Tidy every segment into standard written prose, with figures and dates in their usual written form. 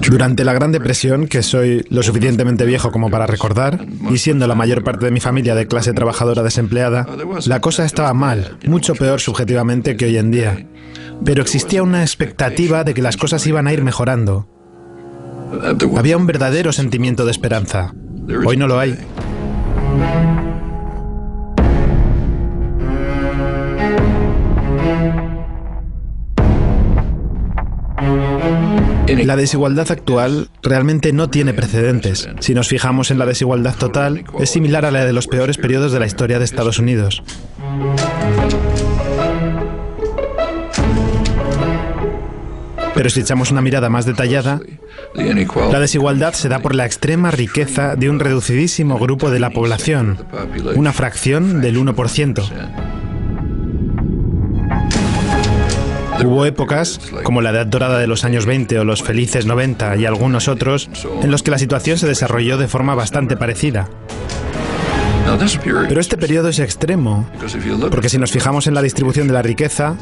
Durante la Gran Depresión, que soy lo suficientemente viejo como para recordar, y siendo la mayor parte de mi familia de clase trabajadora desempleada, la cosa estaba mal, mucho peor subjetivamente que hoy en día. Pero existía una expectativa de que las cosas iban a ir mejorando. Había un verdadero sentimiento de esperanza. Hoy no lo hay. La desigualdad actual realmente no tiene precedentes. Si nos fijamos en la desigualdad total, es similar a la de los peores periodos de la historia de Estados Unidos. Pero si echamos una mirada más detallada, la desigualdad se da por la extrema riqueza de un reducidísimo grupo de la población, una fracción del 1%. Hubo épocas, como la Edad Dorada de los años 20 o los felices 90 y algunos otros, en los que la situación se desarrolló de forma bastante parecida. Pero este periodo es extremo, porque si nos fijamos en la distribución de la riqueza,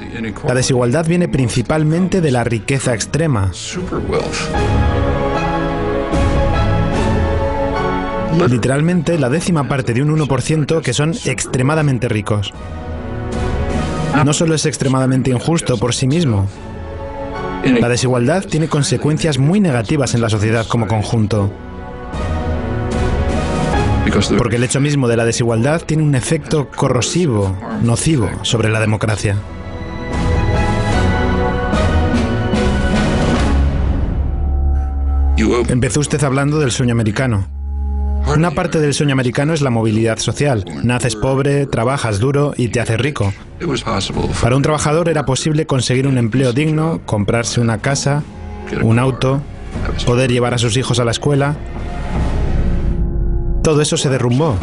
la desigualdad viene principalmente de la riqueza extrema. Literalmente la décima parte de un 1% que son extremadamente ricos. No solo es extremadamente injusto por sí mismo. La desigualdad tiene consecuencias muy negativas en la sociedad como conjunto. Porque el hecho mismo de la desigualdad tiene un efecto corrosivo, nocivo, sobre la democracia. Empezó usted hablando del sueño americano. Una parte del sueño americano es la movilidad social. Naces pobre, trabajas duro y te haces rico. Para un trabajador era posible conseguir un empleo digno, comprarse una casa, un auto, poder llevar a sus hijos a la escuela. Todo eso se derrumbó.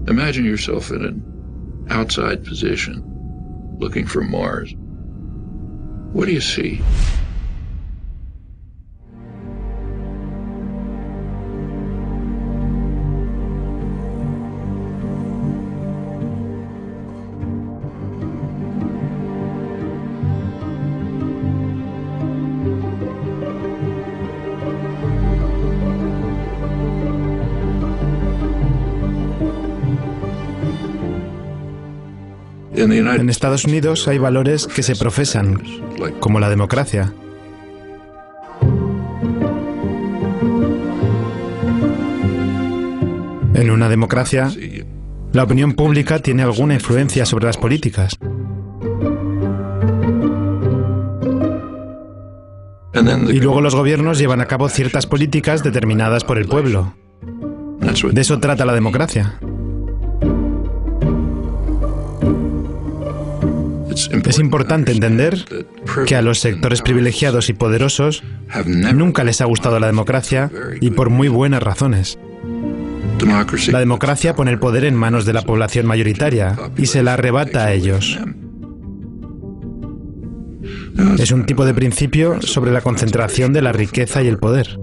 Imagine yourself in an outside position, looking for Mars. What do you see? En Estados Unidos hay valores que se profesan, como la democracia. En una democracia, la opinión pública tiene alguna influencia sobre las políticas. Y luego los gobiernos llevan a cabo ciertas políticas determinadas por el pueblo. De eso trata la democracia. Es importante entender que a los sectores privilegiados y poderosos nunca les ha gustado la democracia y por muy buenas razones. La democracia pone el poder en manos de la población mayoritaria y se la arrebata a ellos. Es un tipo de principio sobre la concentración de la riqueza y el poder.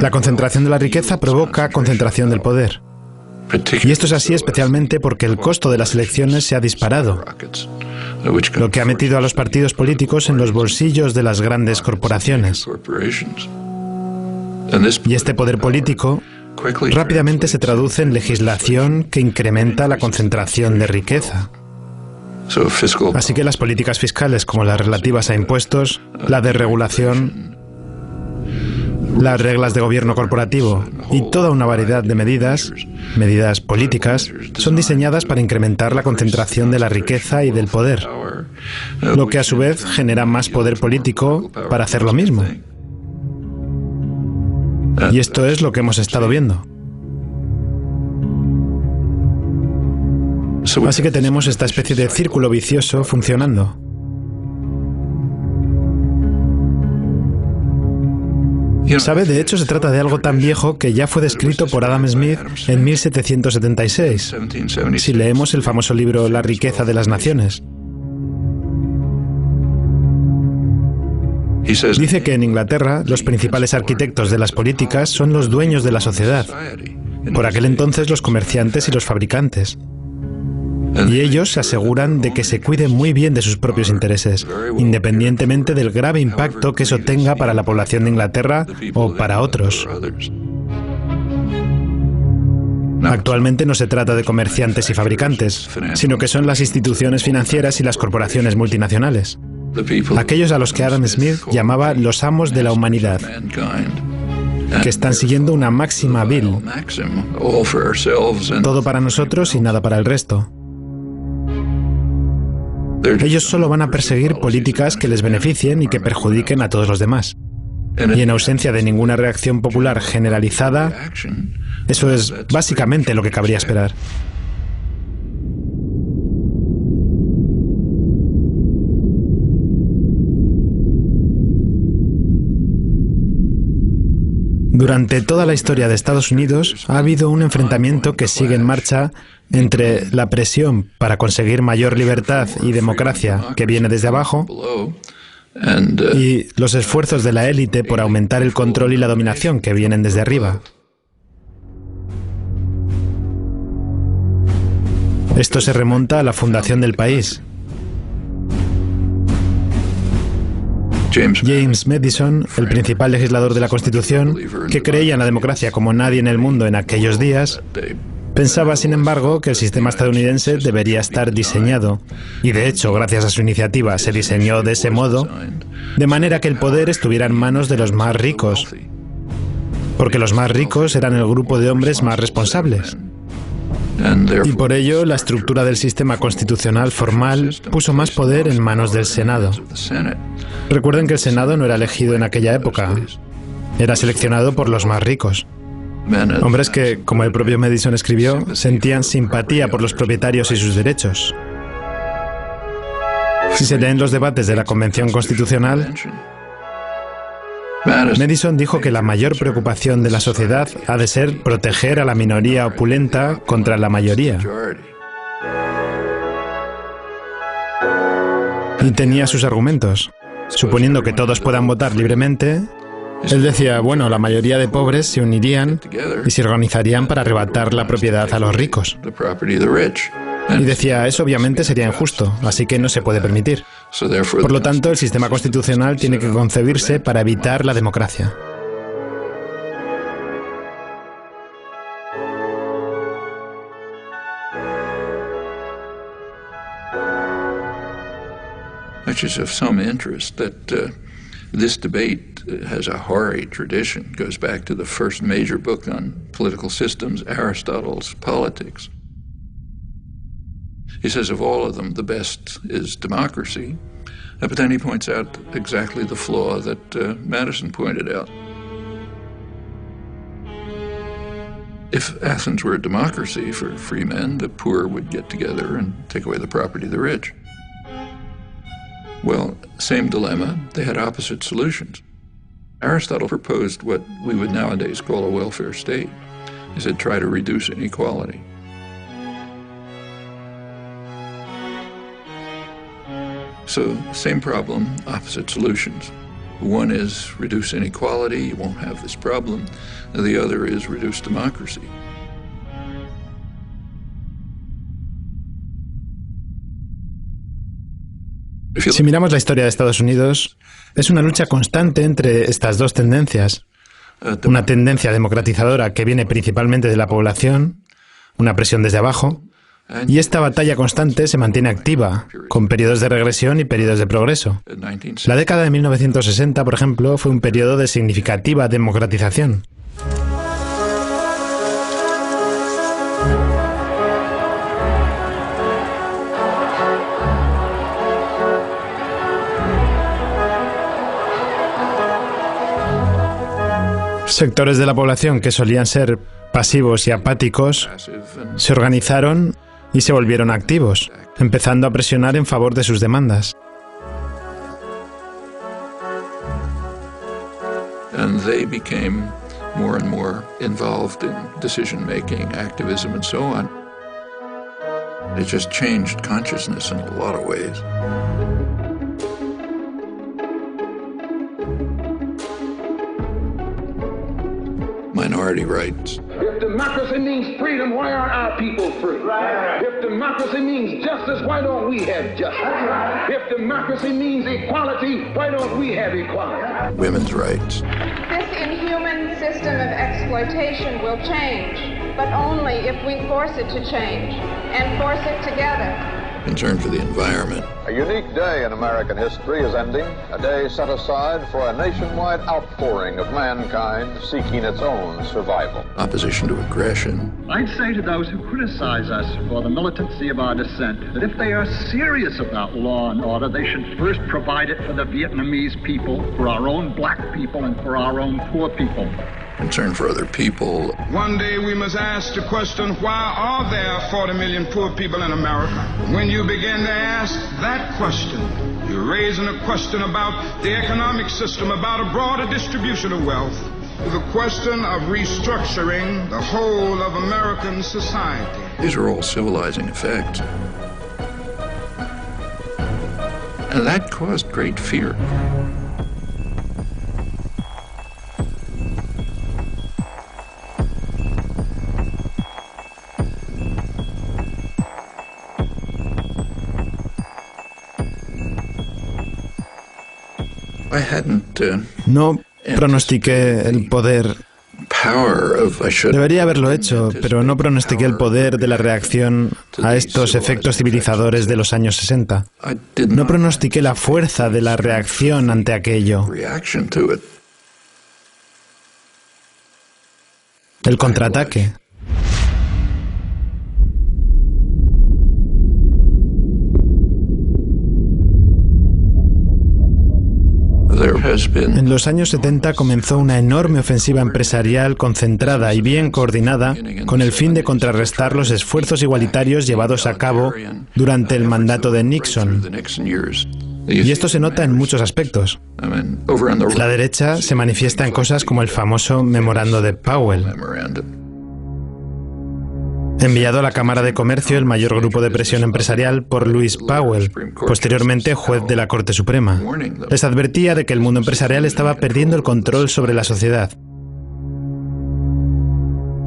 La concentración de la riqueza provoca concentración del poder. Y esto es así especialmente porque el costo de las elecciones se ha disparado, lo que ha metido a los partidos políticos en los bolsillos de las grandes corporaciones. Y este poder político rápidamente se traduce en legislación que incrementa la concentración de riqueza. Así que las políticas fiscales como las relativas a impuestos, la desregulación, las reglas de gobierno corporativo y toda una variedad de medidas políticas, son diseñadas para incrementar la concentración de la riqueza y del poder, lo que a su vez genera más poder político para hacer lo mismo. Y esto es lo que hemos estado viendo. Así que tenemos esta especie de círculo vicioso funcionando. ¿Sabe? De hecho, se trata de algo tan viejo que ya fue descrito por Adam Smith en 1776, si leemos el famoso libro La riqueza de las naciones. Dice que en Inglaterra los principales arquitectos de las políticas son los dueños de la sociedad, por aquel entonces los comerciantes y los fabricantes. Y ellos se aseguran de que se cuiden muy bien de sus propios intereses, independientemente del grave impacto que eso tenga para la población de Inglaterra o para otros. Actualmente no se trata de comerciantes y fabricantes, sino que son las instituciones financieras y las corporaciones multinacionales. Aquellos a los que Adam Smith llamaba los amos de la humanidad, que están siguiendo una máxima vil: todo para nosotros y nada para el resto. Ellos solo van a perseguir políticas que les beneficien y que perjudiquen a todos los demás. Y en ausencia de ninguna reacción popular generalizada, eso es básicamente lo que cabría esperar. Durante toda la historia de Estados Unidos ha habido un enfrentamiento que sigue en marcha entre la presión para conseguir mayor libertad y democracia que viene desde abajo y los esfuerzos de la élite por aumentar el control y la dominación que vienen desde arriba. Esto se remonta a la fundación del país. James Madison, el principal legislador de la Constitución, que creía en la democracia como nadie en el mundo en aquellos días, pensaba, sin embargo, que el sistema estadounidense debería estar diseñado, y de hecho, gracias a su iniciativa, se diseñó de ese modo, de manera que el poder estuviera en manos de los más ricos, porque los más ricos eran el grupo de hombres más responsables. Y por ello, la estructura del sistema constitucional formal puso más poder en manos del Senado. Recuerden que el Senado no era elegido en aquella época, era seleccionado por los más ricos. Hombres que, como el propio Madison escribió, sentían simpatía por los propietarios y sus derechos. Si se leen los debates de la Convención Constitucional, Madison dijo que la mayor preocupación de la sociedad ha de ser proteger a la minoría opulenta contra la mayoría. Y tenía sus argumentos. Suponiendo que todos puedan votar libremente, él decía, bueno, la mayoría de pobres se unirían y se organizarían para arrebatar la propiedad a los ricos. Y decía, eso obviamente sería injusto, así que no se puede permitir. Por lo tanto, el sistema constitucional tiene que concebirse para evitar la democracia. Which is of some interest that this debate has a hoary tradition, goes back to the first major book on political systems, Aristotle's Politics. He says of all of them, the best is democracy, but then he points out exactly the flaw that Madison pointed out. If Athens were a democracy for free men, the poor would get together and take away the property of the rich. Well, same dilemma, they had opposite solutions. Aristotle proposed what we would nowadays call a welfare state. He said, try to reduce inequality. So, same problem, opposite solutions. One is reduce inequality, you won't have this problem. The other is reduce democracy. Si miramos la historia de Estados Unidos, es una lucha constante entre estas dos tendencias. Una tendencia democratizadora que viene principalmente de la población, una presión desde abajo, y esta batalla constante se mantiene activa, con periodos de regresión y periodos de progreso. La década de 1960, por ejemplo, fue un periodo de significativa democratización. Sectores de la población que solían ser pasivos y apáticos se organizaron y se volvieron activos, empezando a presionar en favor de sus demandas. they became more and more involved in decision-making, activism, and so on. It just changed consciousness in a lot of ways. Minority rights. If democracy means freedom, why aren't our people free? If democracy means justice, why don't we have justice? If democracy means equality, why don't we have equality? Women's rights. This inhuman system of exploitation will change, but only if we force it to change, and force it together. Concern for the environment. A unique day in American history is ending, a day set aside for a nationwide outpouring of mankind seeking its own survival. Opposition to aggression. I'd say to those who criticize us for the militancy of our dissent that if they are serious about law and order, they should first provide it for the Vietnamese people, for our own black people, and for our own poor people. Concern for other people. One day we must ask the question, why are there 40 million poor people in America? When you begin to ask that question, you're raising a question about the economic system, about a broader distribution of wealth, the question of restructuring the whole of American society. These are all civilizing effects. And that caused great fear. No pronostiqué el poder. Debería haberlo hecho, pero no pronostiqué el poder de la reacción a estos efectos civilizadores de los años 60. No pronostiqué la fuerza de la reacción ante aquello. El contraataque. En los años 70 comenzó una enorme ofensiva empresarial concentrada y bien coordinada con el fin de contrarrestar los esfuerzos igualitarios llevados a cabo durante el mandato de Nixon. Y esto se nota en muchos aspectos. La derecha se manifiesta en cosas como el famoso memorando de Powell. Enviado a la Cámara de Comercio, el mayor grupo de presión empresarial, por Louis Powell, posteriormente juez de la Corte Suprema. Les advertía de que el mundo empresarial estaba perdiendo el control sobre la sociedad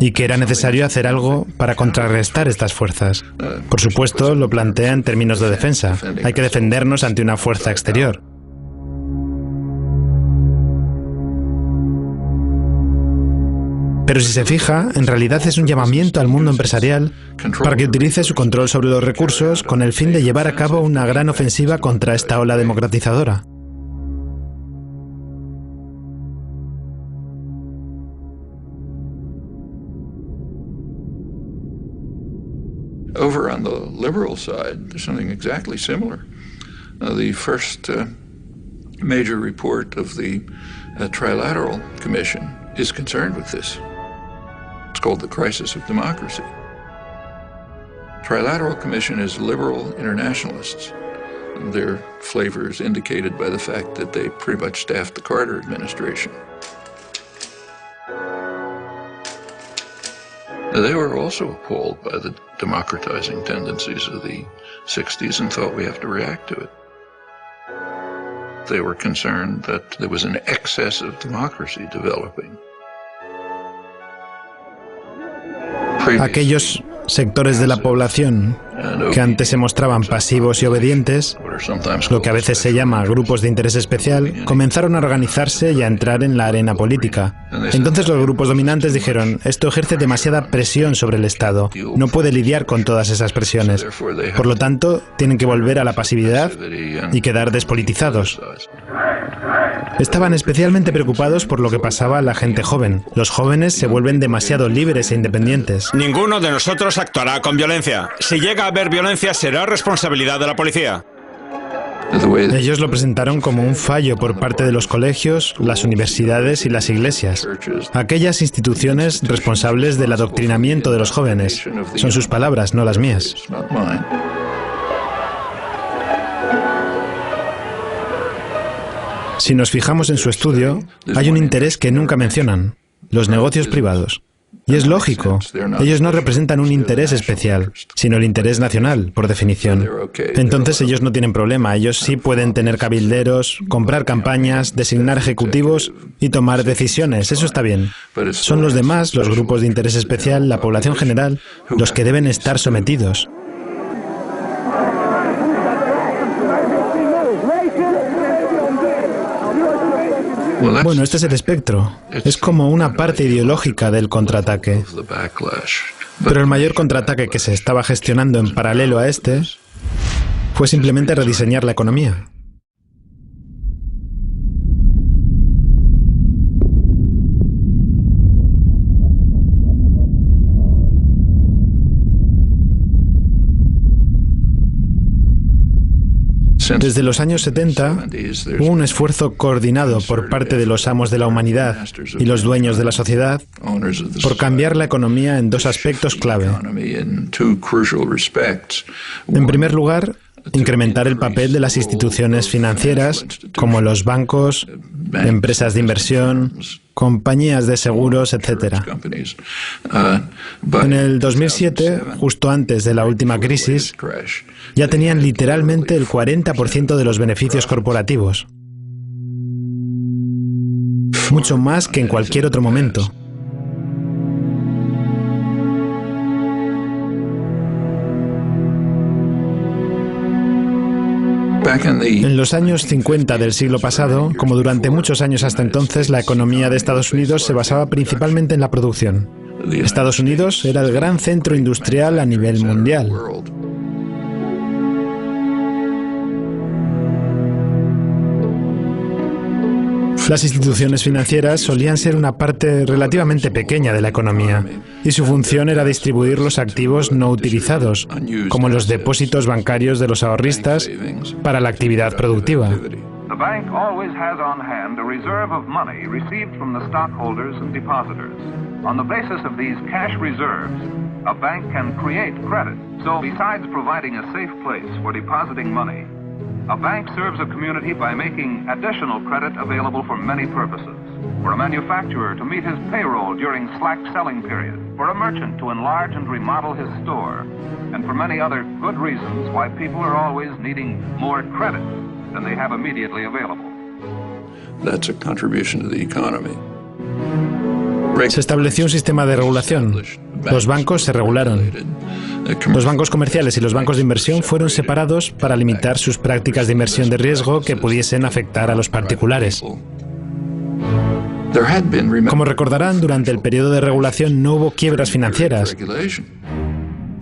y que era necesario hacer algo para contrarrestar estas fuerzas. Por supuesto, lo plantea en términos de defensa. Hay que defendernos ante una fuerza exterior. Pero si se fija, en realidad es un llamamiento al mundo empresarial para que utilice su control sobre los recursos con el fin de llevar a cabo una gran ofensiva contra esta ola democratizadora. Over on the liberal side, there's something exactly similar. The first major report of the Trilateral Commission is concerned with this. It's called the Crisis of Democracy. Trilateral Commission is liberal internationalists. Their flavor is indicated by the fact that they pretty much staffed the Carter administration. They were also appalled by the democratizing tendencies of the 60s and thought we have to react to it. They were concerned that there was an excess of democracy developing. Aquellos sectores de la población que antes se mostraban pasivos y obedientes, lo que a veces se llama grupos de interés especial, comenzaron a organizarse y a entrar en la arena política. Entonces los grupos dominantes dijeron, esto ejerce demasiada presión sobre el Estado, no puede lidiar con todas esas presiones. Por lo tanto, tienen que volver a la pasividad y quedar despolitizados. Estaban especialmente preocupados por lo que pasaba a la gente joven. Los jóvenes se vuelven demasiado libres e independientes. Ninguno de nosotros actuará con violencia. Si llega a haber violencia, será responsabilidad de la policía. Ellos lo presentaron como un fallo por parte de los colegios, las universidades y las iglesias. Aquellas instituciones responsables del adoctrinamiento de los jóvenes. Son sus palabras, no las mías. Si nos fijamos en su estudio, hay un interés que nunca mencionan: los negocios privados. Y es lógico, ellos no representan un interés especial, sino el interés nacional, por definición. Entonces ellos no tienen problema, ellos sí pueden tener cabilderos, comprar campañas, designar ejecutivos y tomar decisiones, eso está bien. Son los demás, los grupos de interés especial, la población general, los que deben estar sometidos. Bueno, este es el espectro. Es como una parte ideológica del contraataque. Pero el mayor contraataque que se estaba gestionando en paralelo a este fue simplemente rediseñar la economía. Desde los años 70 hubo un esfuerzo coordinado por parte de los amos de la humanidad y los dueños de la sociedad por cambiar la economía en dos aspectos clave. En primer lugar, incrementar el papel de las instituciones financieras como los bancos, empresas de inversión, compañías de seguros, etc. En el 2007, justo antes de la última crisis, ya tenían literalmente el 40% de los beneficios corporativos. Mucho más que en cualquier otro momento. En los años 50 del siglo pasado, como durante muchos años hasta entonces, la economía de Estados Unidos se basaba principalmente en la producción. Estados Unidos era el gran centro industrial a nivel mundial. Las instituciones financieras solían ser una parte relativamente pequeña de la economía, y su función era distribuir los activos no utilizados, como los depósitos bancarios de los ahorristas, para la actividad productiva. The bank always has on hand a reserve of money received from the stockholders and depositors. On the basis of these cash reserves, a bank can create credit. So besides providing a safe place for depositing money, a bank serves a community by making additional credit available for many purposes. For a manufacturer to meet his payroll during slack selling period, for a merchant to enlarge and remodel his store, and for many other good reasons why people are always needing more credit than they have immediately available. That's a contribution to the economy. Se estableció un sistema de regulación. Los bancos se regularon. Los bancos comerciales y los bancos de inversión fueron separados para limitar sus prácticas de inversión de riesgo que pudiesen afectar a los particulares. Como recordarán, durante el periodo de regulación no hubo quiebras financieras,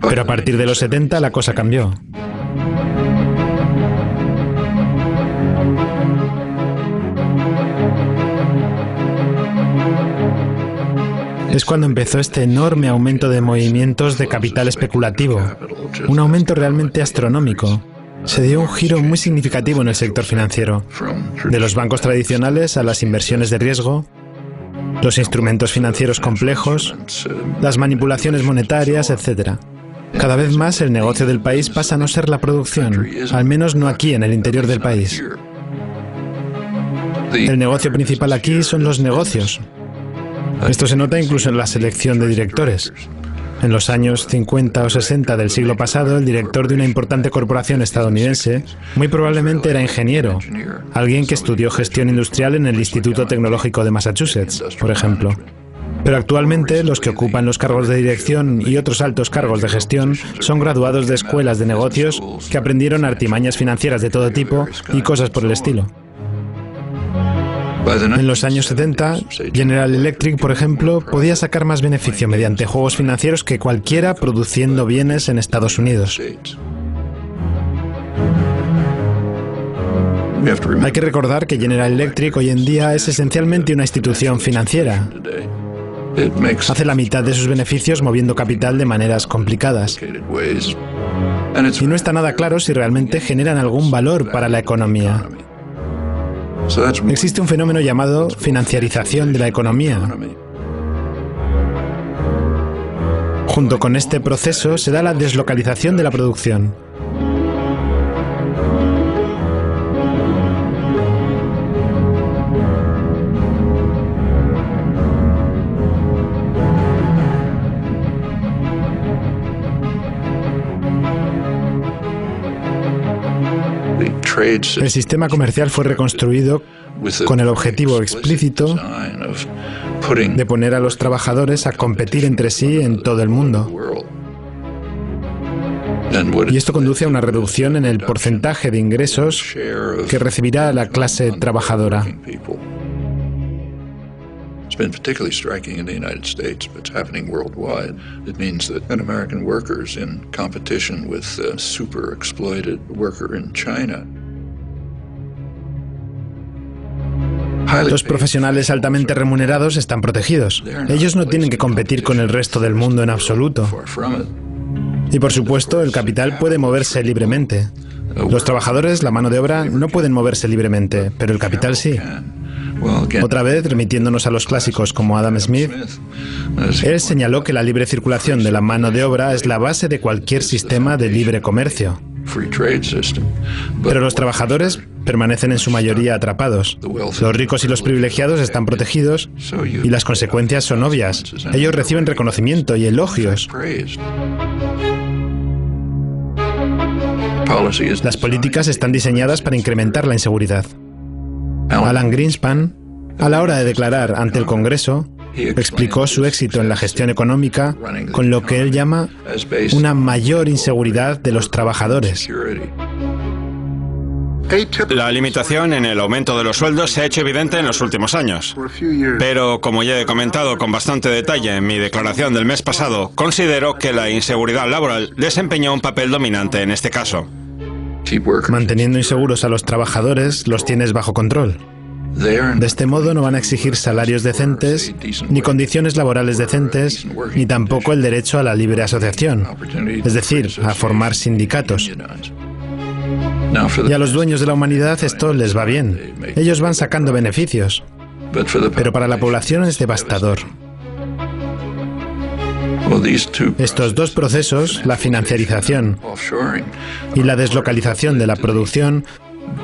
pero a partir de los 70 la cosa cambió. Es cuando empezó este enorme aumento de movimientos de capital especulativo, un aumento realmente astronómico. Se dio un giro muy significativo en el sector financiero, de los bancos tradicionales a las inversiones de riesgo, los instrumentos financieros complejos, las manipulaciones monetarias, etc. Cada vez más el negocio del país pasa a no ser la producción, al menos no aquí en el interior del país. El negocio principal aquí son los negocios. Esto se nota incluso en la selección de directores. En los años 50 o 60 del siglo pasado, el director de una importante corporación estadounidense muy probablemente era ingeniero, alguien que estudió gestión industrial en el Instituto Tecnológico de Massachusetts, por ejemplo. Pero actualmente los que ocupan los cargos de dirección y otros altos cargos de gestión son graduados de escuelas de negocios que aprendieron artimañas financieras de todo tipo y cosas por el estilo. En los años 70, General Electric, por ejemplo, podía sacar más beneficio mediante juegos financieros que cualquiera produciendo bienes en Estados Unidos. Hay que recordar que General Electric hoy en día es esencialmente una institución financiera. Hace la mitad de sus beneficios moviendo capital de maneras complicadas. Y no está nada claro si realmente generan algún valor para la economía. Existe un fenómeno llamado financiarización de la economía. Junto con este proceso se da la deslocalización de la producción. El sistema comercial fue reconstruido con el objetivo explícito de poner a los trabajadores a competir entre sí en todo el mundo. Y esto conduce a una reducción en el porcentaje de ingresos que recibirá la clase trabajadora. It's been particularly striking in the United States, but it's happening worldwide. It means that an American worker is in competition with a super exploited worker in China. Los profesionales altamente remunerados están protegidos. Ellos no tienen que competir con el resto del mundo en absoluto. Y por supuesto, el capital puede moverse libremente. Los trabajadores, la mano de obra, no pueden moverse libremente, pero el capital sí. Otra vez, remitiéndonos a los clásicos como Adam Smith, él señaló que la libre circulación de la mano de obra es la base de cualquier sistema de libre comercio. Pero los trabajadores permanecen en su mayoría atrapados. Los ricos y los privilegiados están protegidos y las consecuencias son obvias. Ellos reciben reconocimiento y elogios. Las políticas están diseñadas para incrementar la inseguridad. Alan Greenspan, a la hora de declarar ante el Congreso, explicó su éxito en la gestión económica con lo que él llama una mayor inseguridad de los trabajadores. La limitación en el aumento de los sueldos se ha hecho evidente en los últimos años. Pero, como ya he comentado con bastante detalle en mi declaración del mes pasado, considero que la inseguridad laboral desempeñó un papel dominante en este caso. Manteniendo inseguros a los trabajadores, los tienes bajo control. De este modo no van a exigir salarios decentes, ni condiciones laborales decentes, ni tampoco el derecho a la libre asociación, es decir, a formar sindicatos. Y a los dueños de la humanidad esto les va bien. Ellos van sacando beneficios. Pero para la población es devastador. Estos dos procesos, la financiarización y la deslocalización de la producción,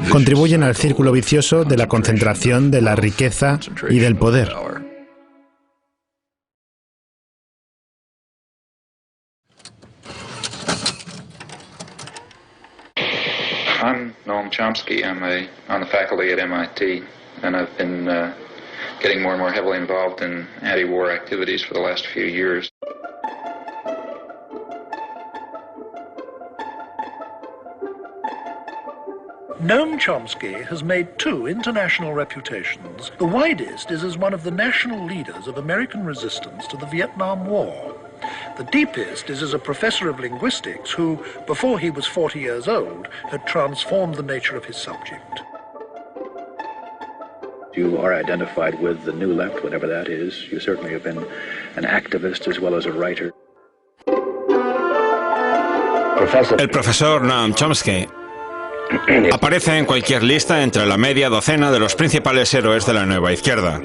contribuyen al círculo vicioso de la concentración de la riqueza y del poder. I'm Noam Chomsky. I'm on the faculty at MIT, and I've been getting more and more heavily involved in anti-war activities for the last few years. Noam Chomsky has made two international reputations. The widest is as one of the national leaders of American resistance to the Vietnam War. The deepest is as a professor of linguistics who, before he was 40 years old, had transformed the nature of his subject. You are identified with the New Left, whatever that is. You certainly have been an activist as well as a writer. El profesor Noam Chomsky aparece en cualquier lista entre la media docena de los principales héroes de la nueva izquierda.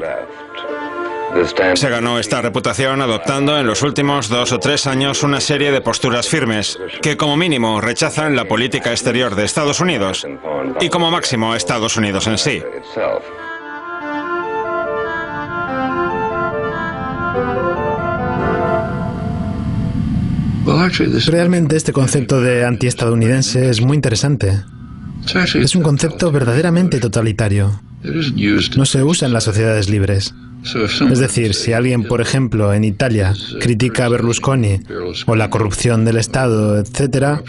Se ganó esta reputación adoptando en los últimos 2 o 3 años una serie de posturas firmes que como mínimo rechazan la política exterior de Estados Unidos y como máximo a Estados Unidos en sí. Realmente este concepto de antiestadounidense es muy interesante. Es un concepto verdaderamente totalitario. No se usa en las sociedades libres. Es decir, si alguien, por ejemplo, en Italia, critica a Berlusconi o la corrupción del Estado, etc.,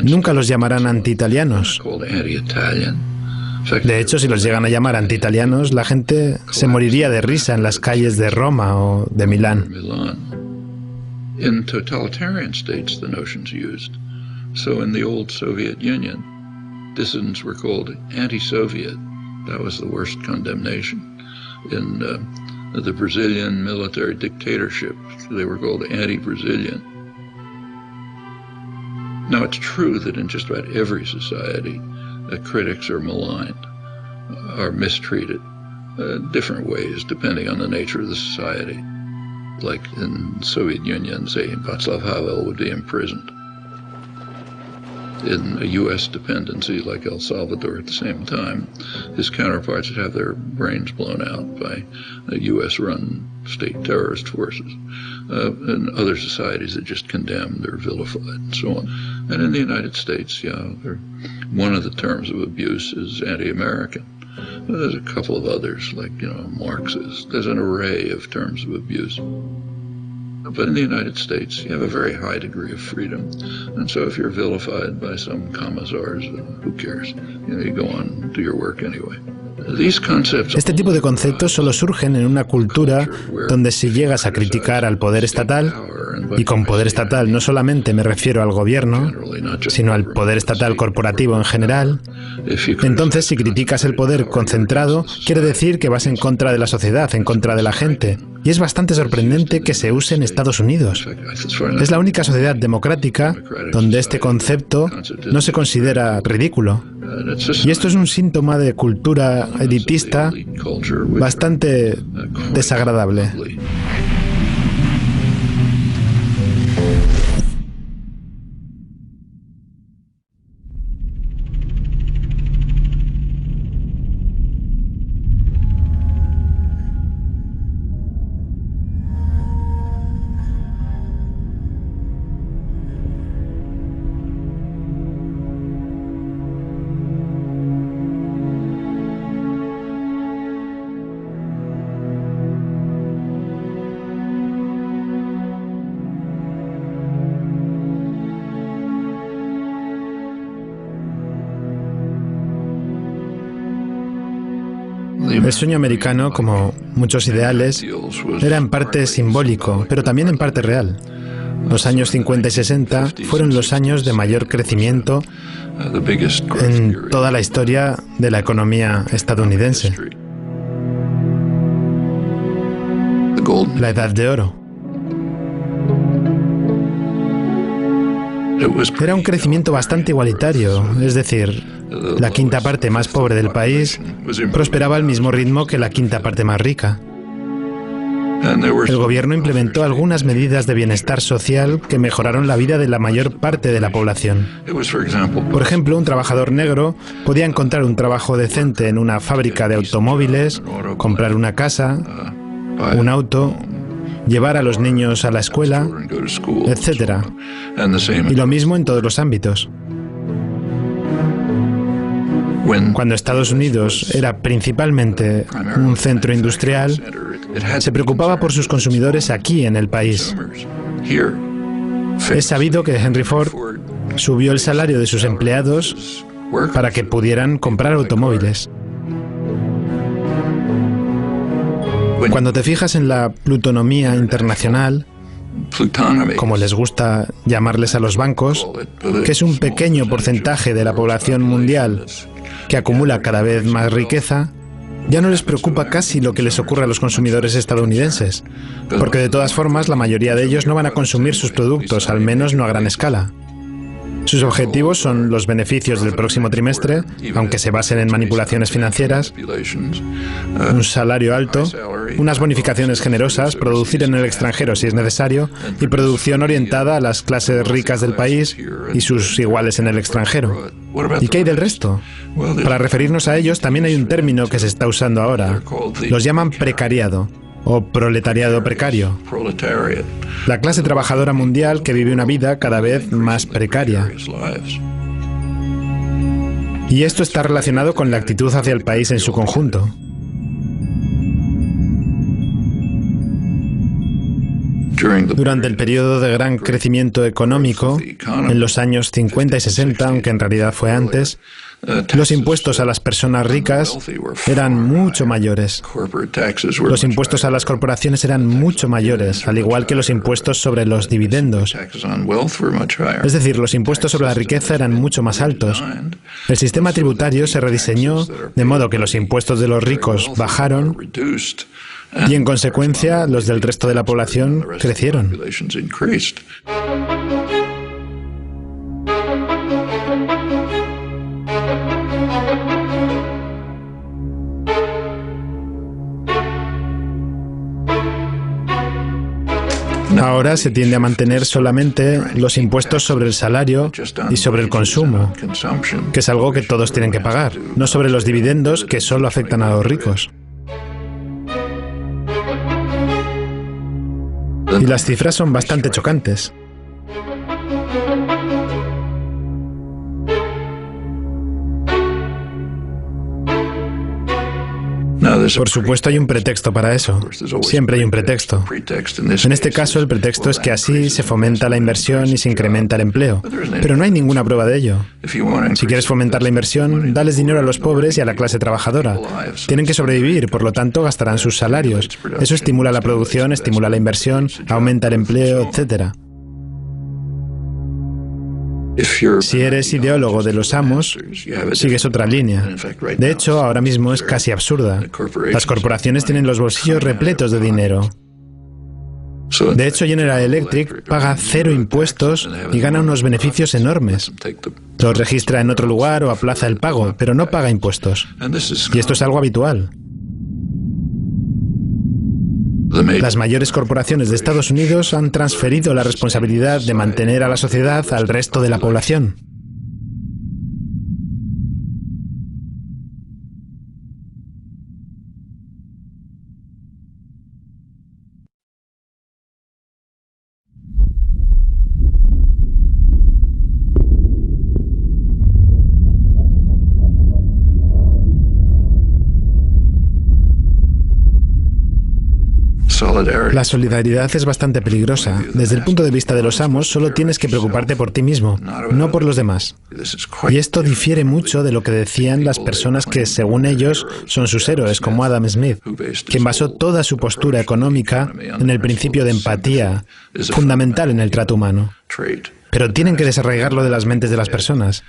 nunca los llamarán anti-italianos. De hecho, si los llegan a llamar anti-italianos, la gente se moriría de risa en las calles de Roma o de Milán. In totalitarian states, the notion's used. So in the old Soviet Union, dissidents were called anti-Soviet. That was the worst condemnation. In the Brazilian military dictatorship, they were called anti-Brazilian. Now, it's true that in just about every society, critics are maligned, are mistreated, different ways depending on the nature of the society. Like in the Soviet Union, say, Václav Havel would be imprisoned. In a U.S. dependency like El Salvador at the same time, his counterparts would have their brains blown out by U.S.-run state terrorist forces. In other societies, they're just condemned or vilified and so on. And in the United States, yeah, there are One of the terms of abuse is anti-American. There's a couple of others, like, Marxist. There's an array of terms of abuse. But in the United States, you have a very high degree of freedom. And so if you're vilified by some commissars, who cares? You go on and do your work anyway. Este tipo de conceptos solo surgen en una cultura donde si llegas a criticar al poder estatal, y con poder estatal no solamente me refiero al gobierno, sino al poder estatal corporativo en general, entonces si criticas el poder concentrado, quiere decir que vas en contra de la sociedad, en contra de la gente. Y es bastante sorprendente que se use en Estados Unidos. Es la única sociedad democrática donde este concepto no se considera ridículo. Y esto es un síntoma de cultura elitista bastante desagradable. El sueño americano, como muchos ideales, era en parte simbólico, pero también en parte real. Los años 50 y 60 fueron los años de mayor crecimiento en toda la historia de la economía estadounidense. La Edad de Oro. Era un crecimiento bastante igualitario, es decir, la quinta parte más pobre del país prosperaba al mismo ritmo que la quinta parte más rica. El gobierno implementó algunas medidas de bienestar social que mejoraron la vida de la mayor parte de la población. Por ejemplo, un trabajador negro podía encontrar un trabajo decente en una fábrica de automóviles, comprar una casa, un auto, llevar a los niños a la escuela, etc. Y lo mismo en todos los ámbitos. Cuando Estados Unidos era principalmente un centro industrial, se preocupaba por sus consumidores aquí en el país. Es sabido que Henry Ford subió el salario de sus empleados para que pudieran comprar automóviles. Cuando te fijas en la plutonomía internacional, como les gusta llamarles a los bancos, que es un pequeño porcentaje de la población mundial que acumula cada vez más riqueza, ya no les preocupa casi lo que les ocurre a los consumidores estadounidenses, porque de todas formas la mayoría de ellos no van a consumir sus productos, al menos no a gran escala. Sus objetivos son los beneficios del próximo trimestre, aunque se basen en manipulaciones financieras, un salario alto, unas bonificaciones generosas, producir en el extranjero si es necesario, y producción orientada a las clases ricas del país y sus iguales en el extranjero. ¿Y qué hay del resto? Para referirnos a ellos también hay un término que se está usando ahora. Los llaman precariado o proletariado precario. La clase trabajadora mundial que vive una vida cada vez más precaria. Y esto está relacionado con la actitud hacia el país en su conjunto. Durante el periodo de gran crecimiento económico, en los años 50 y 60, aunque en realidad fue antes, los impuestos a las personas ricas eran mucho mayores. Los impuestos a las corporaciones eran mucho mayores, al igual que los impuestos sobre los dividendos. Es decir, los impuestos sobre la riqueza eran mucho más altos. El sistema tributario se rediseñó de modo que los impuestos de los ricos bajaron y, en consecuencia, los del resto de la población crecieron. Ahora se tiende a mantener solamente los impuestos sobre el salario y sobre el consumo, que es algo que todos tienen que pagar, no sobre los dividendos que solo afectan a los ricos. Y las cifras son bastante chocantes. Por supuesto hay un pretexto para eso. Siempre hay un pretexto. En este caso, el pretexto es que así se fomenta la inversión y se incrementa el empleo. Pero no hay ninguna prueba de ello. Si quieres fomentar la inversión, dales dinero a los pobres y a la clase trabajadora. Tienen que sobrevivir, por lo tanto gastarán sus salarios. Eso estimula la producción, estimula la inversión, aumenta el empleo, etc. Si eres ideólogo de los amos, sigues otra línea. De hecho, ahora mismo es casi absurda. Las corporaciones tienen los bolsillos repletos de dinero. De hecho, General Electric paga 0 impuestos y gana unos beneficios enormes. Los registra en otro lugar o aplaza el pago, pero no paga impuestos. Y esto es algo habitual. Las mayores corporaciones de Estados Unidos han transferido la responsabilidad de mantener a la sociedad al resto de la población. La solidaridad es bastante peligrosa. Desde el punto de vista de los amos, solo tienes que preocuparte por ti mismo, no por los demás. Y esto difiere mucho de lo que decían las personas que, según ellos, son sus héroes, como Adam Smith, quien basó toda su postura económica en el principio de empatía, fundamental en el trato humano. Pero tienen que desarraigarlo de las mentes de las personas.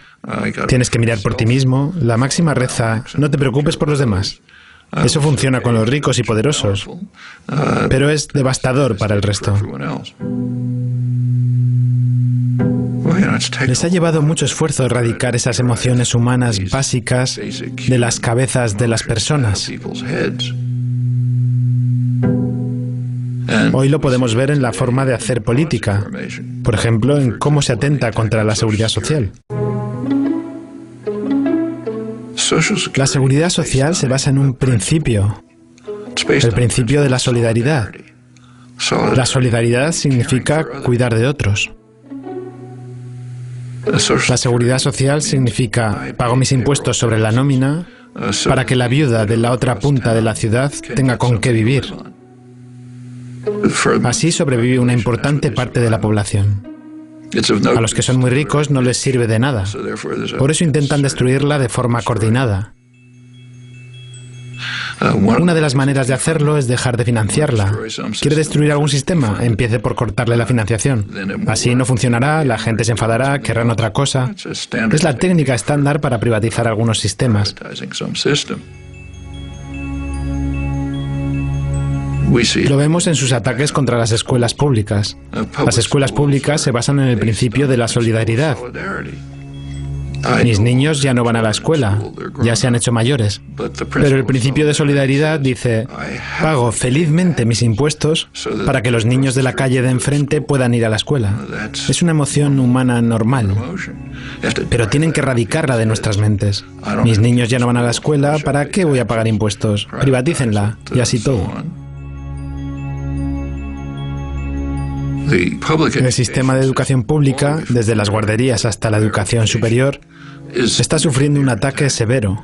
Tienes que mirar por ti mismo. La máxima reza, no te preocupes por los demás. Eso funciona con los ricos y poderosos, pero es devastador para el resto. Les ha llevado mucho esfuerzo erradicar esas emociones humanas básicas de las cabezas de las personas. Hoy lo podemos ver en la forma de hacer política, por ejemplo, en cómo se atenta contra la seguridad social. La seguridad social se basa en un principio, el principio de la solidaridad. La solidaridad significa cuidar de otros. La seguridad social significa pago mis impuestos sobre la nómina para que la viuda de la otra punta de la ciudad tenga con qué vivir. Así sobrevive una importante parte de la población. A los que son muy ricos no les sirve de nada. Por eso intentan destruirla de forma coordinada. Una de las maneras de hacerlo es dejar de financiarla. ¿Quiere destruir algún sistema? Empiece por cortarle la financiación. Así no funcionará, la gente se enfadará, querrán otra cosa. Es la técnica estándar para privatizar algunos sistemas. Lo vemos en sus ataques contra las escuelas públicas. Las escuelas públicas se basan en el principio de la solidaridad. Mis niños ya no van a la escuela, ya se han hecho mayores. Pero el principio de solidaridad dice, pago felizmente mis impuestos para que los niños de la calle de enfrente puedan ir a la escuela. Es una emoción humana normal, pero tienen que erradicarla de nuestras mentes. Mis niños ya no van a la escuela, ¿para qué voy a pagar impuestos? Privatícenla, y así todo. El sistema de educación pública, desde las guarderías hasta la educación superior, está sufriendo un ataque severo.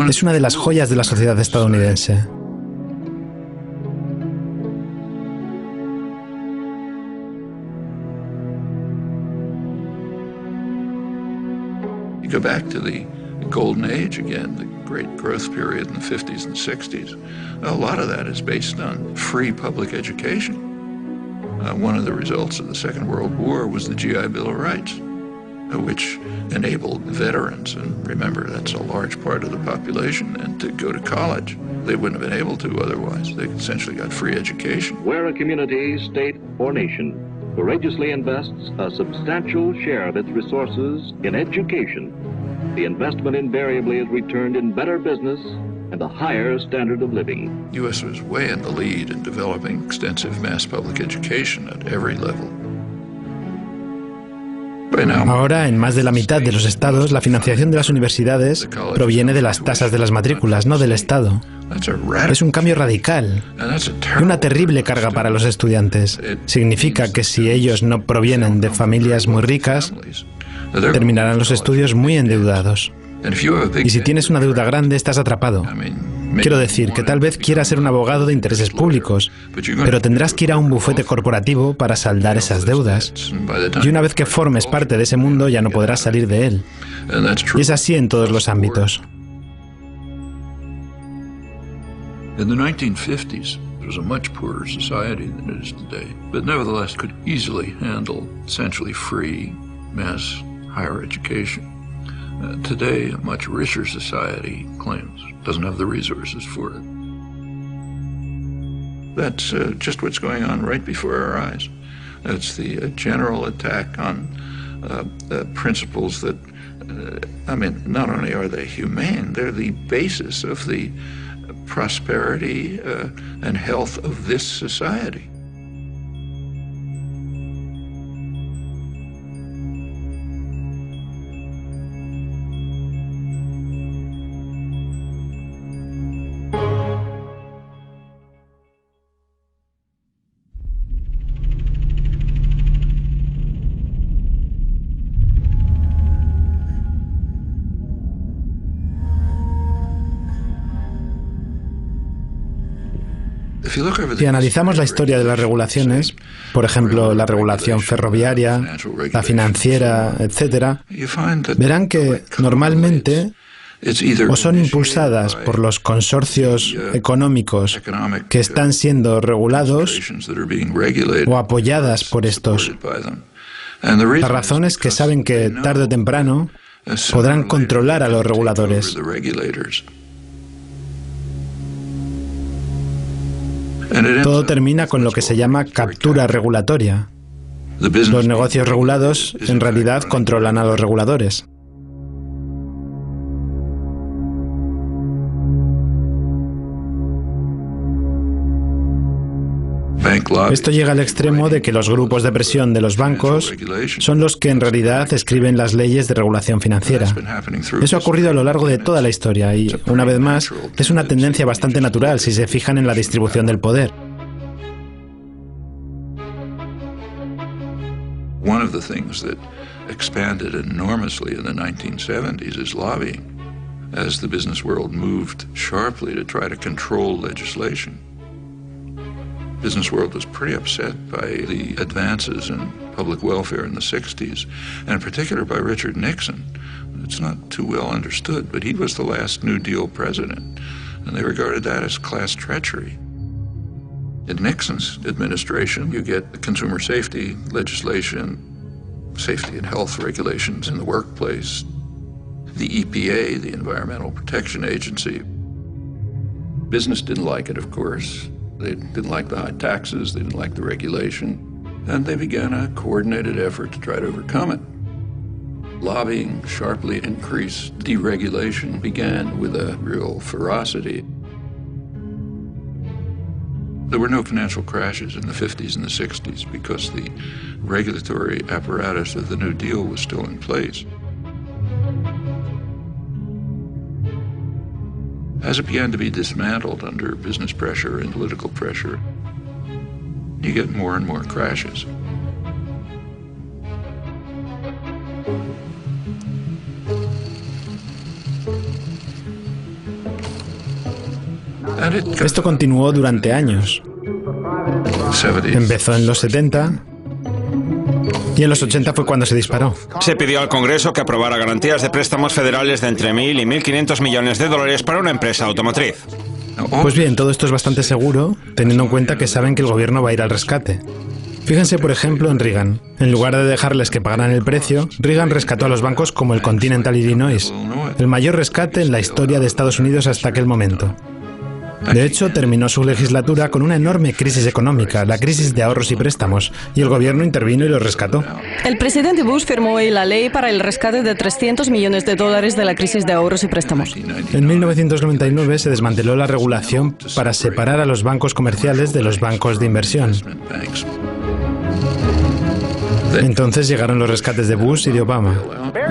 Es una de las joyas de la sociedad estadounidense. You go back to the golden age again, the great growth period in the 50s and 60s. A lot of that is based on free public education. One of the results of the Second World War was the GI Bill of Rights, which enabled veterans, and remember that's a large part of the population, and to go to college. They wouldn't have been able to otherwise. They essentially got free education. Where a community, state, or nation courageously invests a substantial share of its resources in education, the investment invariably is returned in better business and a higher standard of living. The U.S. was way in the lead in developing extensive mass public education at every level. Ahora, en más de la mitad de los estados, la financiación de las universidades proviene de las tasas de las matrículas, no del Estado. Es un cambio radical y una terrible carga para los estudiantes. Significa que si ellos no provienen de familias muy ricas, terminarán los estudios muy endeudados. Y si tienes una deuda grande, estás atrapado. Quiero decir que tal vez quieras ser un abogado de intereses públicos, pero tendrás que ir a un bufete corporativo para saldar esas deudas. Y una vez que formes parte de ese mundo, ya no podrás salir de él. Y es así en todos los ámbitos. In the 1950s, it was a much poorer society than it is today, but nevertheless could easily handle essentially free mass higher education. Today, a much richer society claims doesn't have the resources for it. That's just what's going on right before our eyes. That's the general attack on principles that, not only are they humane, they're the basis of the prosperity and health of this society. Si analizamos la historia de las regulaciones, por ejemplo, la regulación ferroviaria, la financiera, etc., verán que normalmente o son impulsadas por los consorcios económicos que están siendo regulados o apoyadas por estos. La razón es que saben que tarde o temprano podrán controlar a los reguladores. Todo termina con lo que se llama captura regulatoria. Los negocios regulados en realidad controlan a los reguladores. Esto llega al extremo de que los grupos de presión de los bancos son los que en realidad escriben las leyes de regulación financiera. Eso ha ocurrido a lo largo de toda la historia y, una vez más, es una tendencia bastante natural si se fijan en la distribución del poder. One of the things that expanded enormously in the 1970s is lobbying, as the business world moved sharply to try to control legislation. Business world was pretty upset by the advances in public welfare in the 60s, and in particular by Richard Nixon. It's not too well understood, but he was the last New Deal president, and they regarded that as class treachery. In Nixon's administration, you get consumer safety legislation, safety and health regulations in the workplace, the EPA, the Environmental Protection Agency. Business didn't like it, of course. They didn't like the high taxes, they didn't like the regulation, and they began a coordinated effort to try to overcome it. Lobbying sharply increased. Deregulation began with a real ferocity. There were no financial crashes in the 50s and the 60s because the regulatory apparatus of the New Deal was still in place. As it began to be dismantled under business pressure and political pressure, you get more and more crashes. Esto continuó durante años. Empezó en los 70 y en los 80 fue cuando se disparó. Se pidió al Congreso que aprobara garantías de préstamos federales de entre 1.000 y 1.500 millones de dólares para una empresa automotriz. Pues bien, todo esto es bastante seguro, teniendo en cuenta que saben que el gobierno va a ir al rescate. Fíjense, por ejemplo, en Reagan. En lugar de dejarles que pagaran el precio, Reagan rescató a los bancos como el Continental Illinois, el mayor rescate en la historia de Estados Unidos hasta aquel momento. De hecho, terminó su legislatura con una enorme crisis económica, la crisis de ahorros y préstamos, y el gobierno intervino y lo rescató. El presidente Bush firmó hoy la ley para el rescate de $300 millones de la crisis de ahorros y préstamos. En 1999 se desmanteló la regulación para separar a los bancos comerciales de los bancos de inversión. Entonces llegaron los rescates de Bush y de Obama.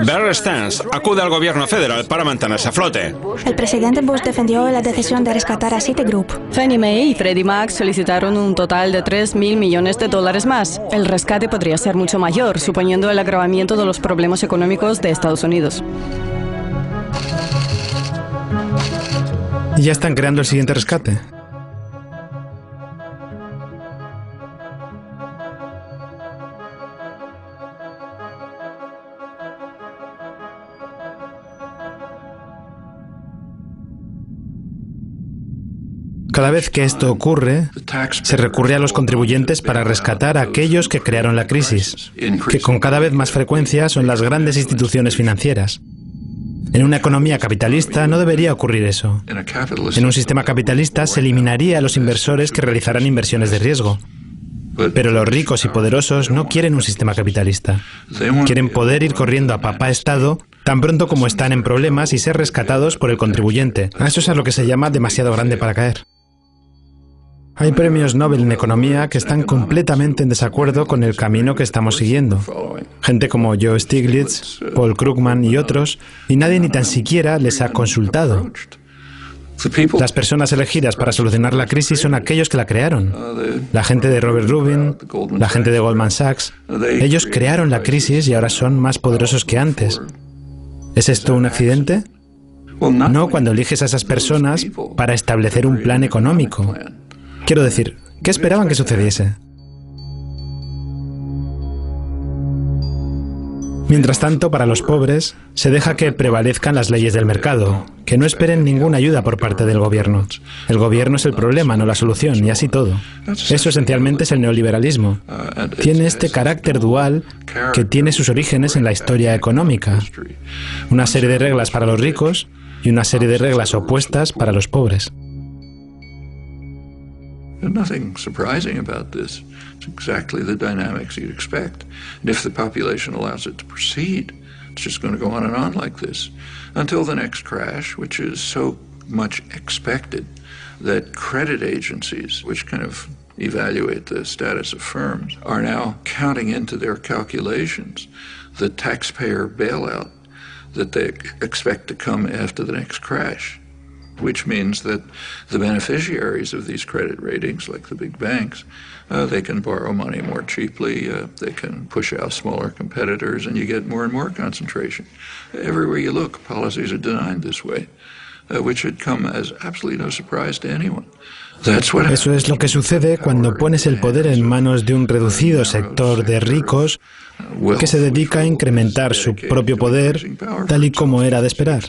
Bear Stearns acude al gobierno federal para mantenerse a flote. El presidente Bush defendió la decisión de rescatar a Citigroup. Fannie Mae y Freddie Mac solicitaron un total de $3.000 millones más. El rescate podría ser mucho mayor, suponiendo el agravamiento de los problemas económicos de Estados Unidos. Y ya están creando el siguiente rescate. Cada vez que esto ocurre, se recurre a los contribuyentes para rescatar a aquellos que crearon la crisis, que con cada vez más frecuencia son las grandes instituciones financieras. En una economía capitalista no debería ocurrir eso. En un sistema capitalista se eliminaría a los inversores que realizaran inversiones de riesgo. Pero los ricos y poderosos no quieren un sistema capitalista. Quieren poder ir corriendo a papá Estado tan pronto como están en problemas y ser rescatados por el contribuyente. A eso es a lo que se llama demasiado grande para caer. Hay premios Nobel en economía que están completamente en desacuerdo con el camino que estamos siguiendo. Gente como Joe Stiglitz, Paul Krugman y otros, y nadie ni tan siquiera les ha consultado. Las personas elegidas para solucionar la crisis son aquellos que la crearon. La gente de Robert Rubin, la gente de Goldman Sachs. Ellos crearon la crisis y ahora son más poderosos que antes. ¿Es esto un accidente? No cuando eliges a esas personas para establecer un plan económico. Quiero decir, ¿qué esperaban que sucediese? Mientras tanto, para los pobres, se deja que prevalezcan las leyes del mercado, que no esperen ninguna ayuda por parte del gobierno. El gobierno es el problema, no la solución, y así todo. Eso esencialmente es el neoliberalismo. Tiene este carácter dual que tiene sus orígenes en la historia económica. Una serie de reglas para los ricos y una serie de reglas opuestas para los pobres. There's nothing surprising about this. It's exactly the dynamics you'd expect. And if the population allows it to proceed, it's just going to go on like this until the next crash, which is so much expected that credit agencies, which kind of evaluate the status of firms, are now counting into their calculations the taxpayer bailout that they expect to come after the next crash. Which means that the beneficiaries of these credit ratings, like the big banks, they can borrow money more cheaply, they can push out smaller competitors, and you get more and more concentration. Everywhere you look, policies are designed this way, which should come as absolutely no surprise to anyone. Eso es lo que sucede cuando pones el poder en manos de un reducido sector de ricos que se dedica a incrementar su propio poder, tal y como era de esperar.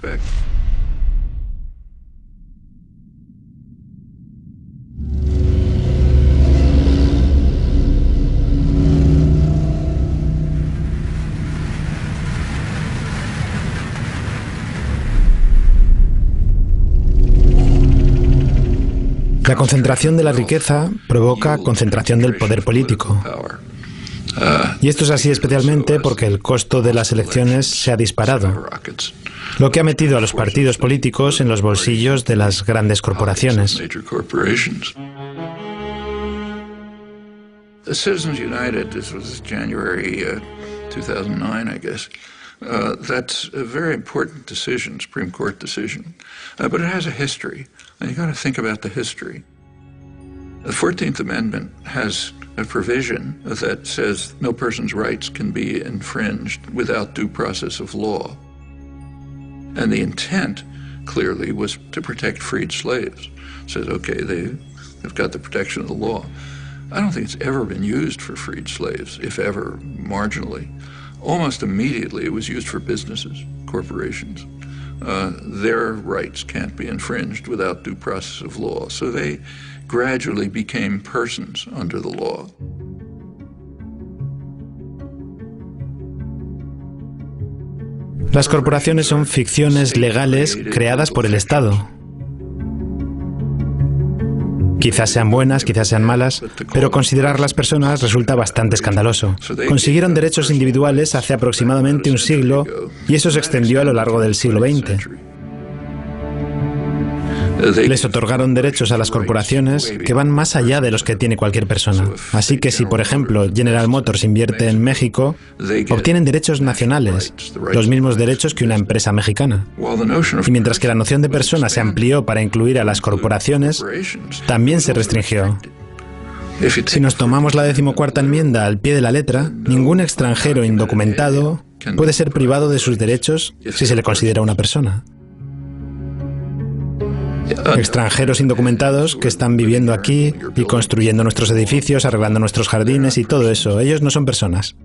La concentración de la riqueza provoca concentración del poder político. Y esto es así especialmente porque el costo de las elecciones se ha disparado, lo que ha metido a los partidos políticos en los bolsillos de las grandes corporaciones. The Citizens United, this was January 2009, I guess. That's a very important decision, Supreme Court decision, but it has a history, and you got to think about the history. The 14th Amendment has a provision that says no person's rights can be infringed without due process of law. And the intent, clearly, was to protect freed slaves. It says, okay, they've got the protection of the law. I don't think it's ever been used for freed slaves, if ever, marginally. Almost immediately, it was used for businesses, corporations. Their rights can't be infringed without due process of law. So they gradually became persons under the law. Las corporaciones son ficciones legales creadas por el Estado. Quizás sean buenas, quizás sean malas, pero considerar las personas resulta bastante escandaloso. Consiguieron derechos individuales hace aproximadamente un siglo y eso se extendió a lo largo del siglo XX. Les otorgaron derechos a las corporaciones que van más allá de los que tiene cualquier persona. Así que si, por ejemplo, General Motors invierte en México, obtienen derechos nacionales, los mismos derechos que una empresa mexicana. Y mientras que la noción de persona se amplió para incluir a las corporaciones, también se restringió. Si nos tomamos la 14ª enmienda al pie de la letra, ningún extranjero indocumentado puede ser privado de sus derechos si se le considera una persona. Extranjeros indocumentados que están viviendo aquí y construyendo nuestros edificios, arreglando nuestros jardines y todo eso. Ellos no son personas.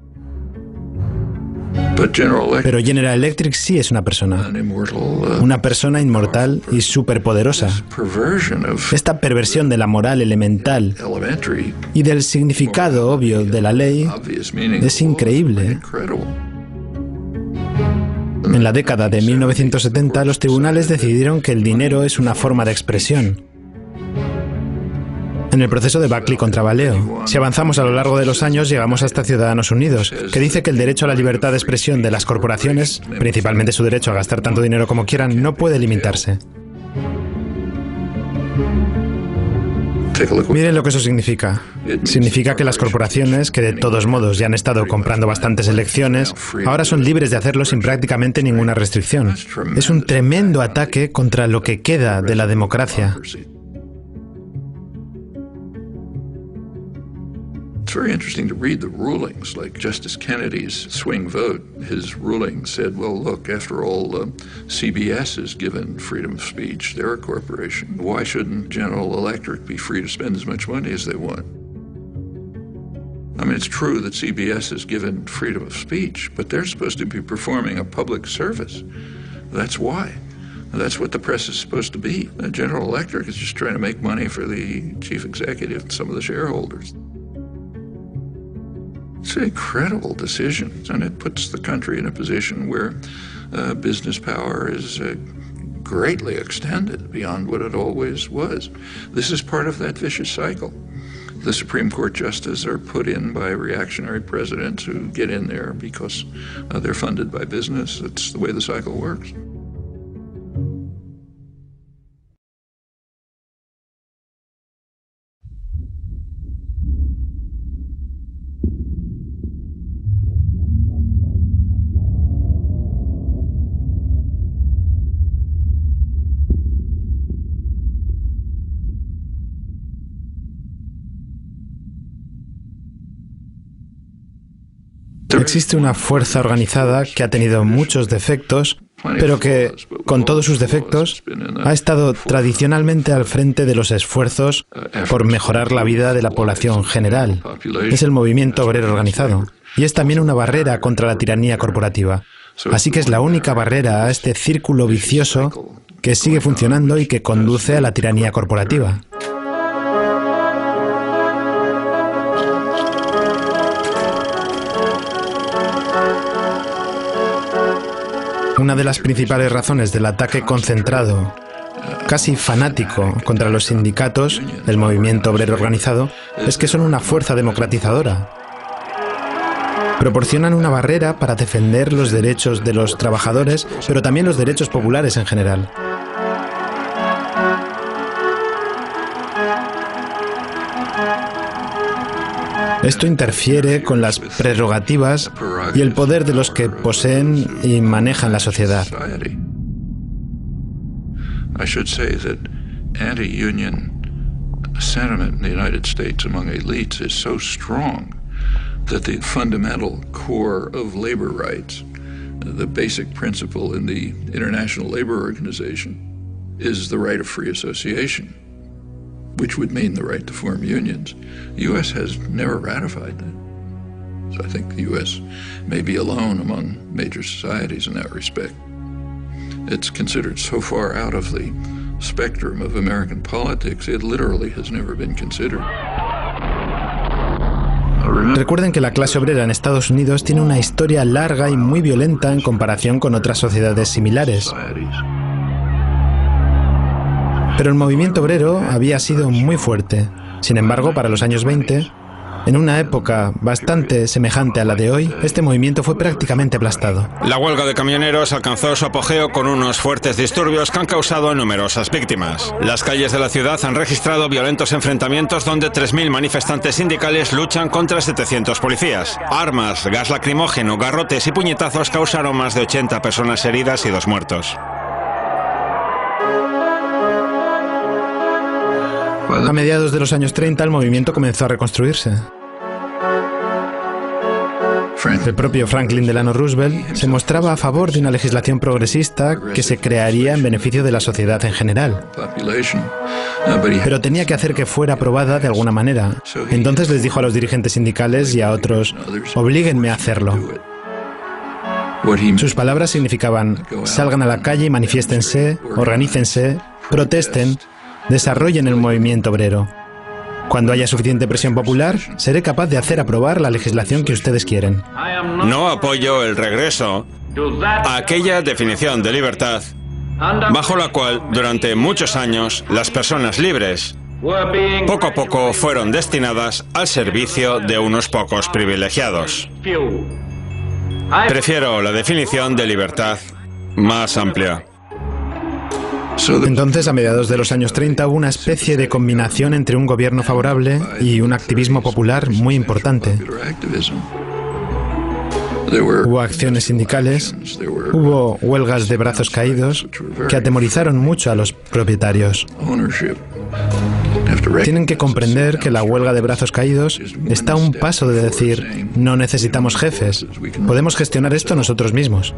Pero General Electric sí es una persona inmortal y superpoderosa. Esta perversión de la moral elemental y del significado obvio de la ley es increíble. En la década de 1970, los tribunales decidieron que el dinero es una forma de expresión. En el proceso de Buckley contra Valeo, si avanzamos a lo largo de los años, llegamos hasta Ciudadanos Unidos, que dice que el derecho a la libertad de expresión de las corporaciones, principalmente su derecho a gastar tanto dinero como quieran, no puede limitarse. Miren lo que eso significa. Significa que las corporaciones, que de todos modos ya han estado comprando bastantes elecciones, ahora son libres de hacerlo sin prácticamente ninguna restricción. Es un tremendo ataque contra lo que queda de la democracia. It's very interesting to read the rulings, like Justice Kennedy's swing vote. His ruling said, well, look, after all, CBS is given freedom of speech. They're a corporation. Why shouldn't General Electric be free to spend as much money as they want? I mean, it's true that CBS is given freedom of speech, but they're supposed to be performing a public service. That's why. That's what the press is supposed to be. General Electric is just trying to make money for the chief executive and some of the shareholders. It's an incredible decision, and it puts the country in a position where business power is greatly extended beyond what it always was. This is part of that vicious cycle. The Supreme Court justices are put in by reactionary presidents who get in there because they're funded by business. It's the way the cycle works. Existe una fuerza organizada que ha tenido muchos defectos, pero que, con todos sus defectos, ha estado tradicionalmente al frente de los esfuerzos por mejorar la vida de la población general. Es el movimiento obrero organizado. Y es también una barrera contra la tiranía corporativa. Así que es la única barrera a este círculo vicioso que sigue funcionando y que conduce a la tiranía corporativa. Una de las principales razones del ataque concentrado, casi fanático, contra los sindicatos, el movimiento obrero organizado, es que son una fuerza democratizadora. Proporcionan una barrera para defender los derechos de los trabajadores, pero también los derechos populares en general. Esto interfiere con las prerrogativas y el poder de los que poseen y manejan la sociedad. I should say that anti-union sentiment in the United States among elites is so strong that the fundamental core of labor rights, the basic principle in the International Labor Organization, is the right of free association, which would mean the right to form unions. The U.S. has never ratified that. So I think the U.S. may be alone among major societies in that respect. It's considered so far out of the spectrum of American politics, it literally has never been considered. Recuerden que la clase obrera en Estados Unidos tiene una historia larga y muy violenta en comparación con otras sociedades similares. Pero el movimiento obrero había sido muy fuerte. Sin embargo, para los años 20, en una época bastante semejante a la de hoy, este movimiento fue prácticamente aplastado. La huelga de camioneros alcanzó su apogeo con unos fuertes disturbios que han causado numerosas víctimas. Las calles de la ciudad han registrado violentos enfrentamientos donde 3.000 manifestantes sindicales luchan contra 700 policías. Armas, gas lacrimógeno, garrotes y puñetazos causaron más de 80 personas heridas y 2 muertos. A mediados de los años 30, el movimiento comenzó a reconstruirse. El propio Franklin Delano Roosevelt se mostraba a favor de una legislación progresista que se crearía en beneficio de la sociedad en general. Pero tenía que hacer que fuera aprobada de alguna manera. Entonces les dijo a los dirigentes sindicales y a otros: oblíguenme a hacerlo. Sus palabras significaban: salgan a la calle y manifiéstense, organícense, protesten, desarrollen el movimiento obrero. Cuando haya suficiente presión popular, seré capaz de hacer aprobar la legislación que ustedes quieren. No apoyo el regreso a aquella definición de libertad bajo la cual durante muchos años las personas libres poco a poco fueron destinadas al servicio de unos pocos privilegiados. Prefiero la definición de libertad más amplia. Entonces, a mediados de los años 30, hubo una especie de combinación entre un gobierno favorable y un activismo popular muy importante. Hubo acciones sindicales, hubo huelgas de brazos caídos que atemorizaron mucho a los propietarios. Tienen que comprender que la huelga de brazos caídos está a un paso de decir: no necesitamos jefes, podemos gestionar esto nosotros mismos.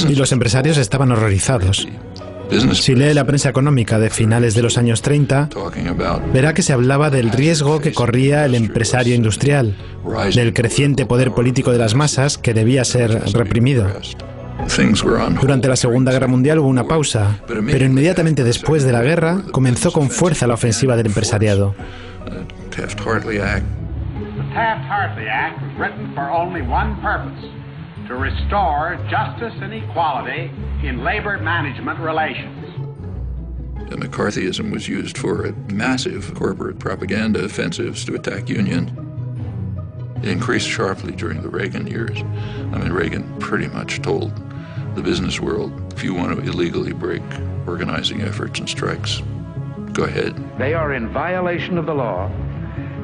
Y los empresarios estaban horrorizados. Si lee la prensa económica de finales de los años 30, verá que se hablaba del riesgo que corría el empresario industrial, del creciente poder político de las masas que debía ser reprimido. Durante la Segunda Guerra Mundial hubo una pausa, pero inmediatamente después de la guerra comenzó con fuerza la ofensiva del empresariado. Taft-Hartley Act was written for only one purpose: to restore justice and equality in labor management relations. McCarthyism was used for massive corporate propaganda offensives to attack unions. It increased sharply during the Reagan years. I mean, Reagan pretty much told the business world, if you want to illegally break organizing efforts and strikes, go ahead. They are in violation of the law,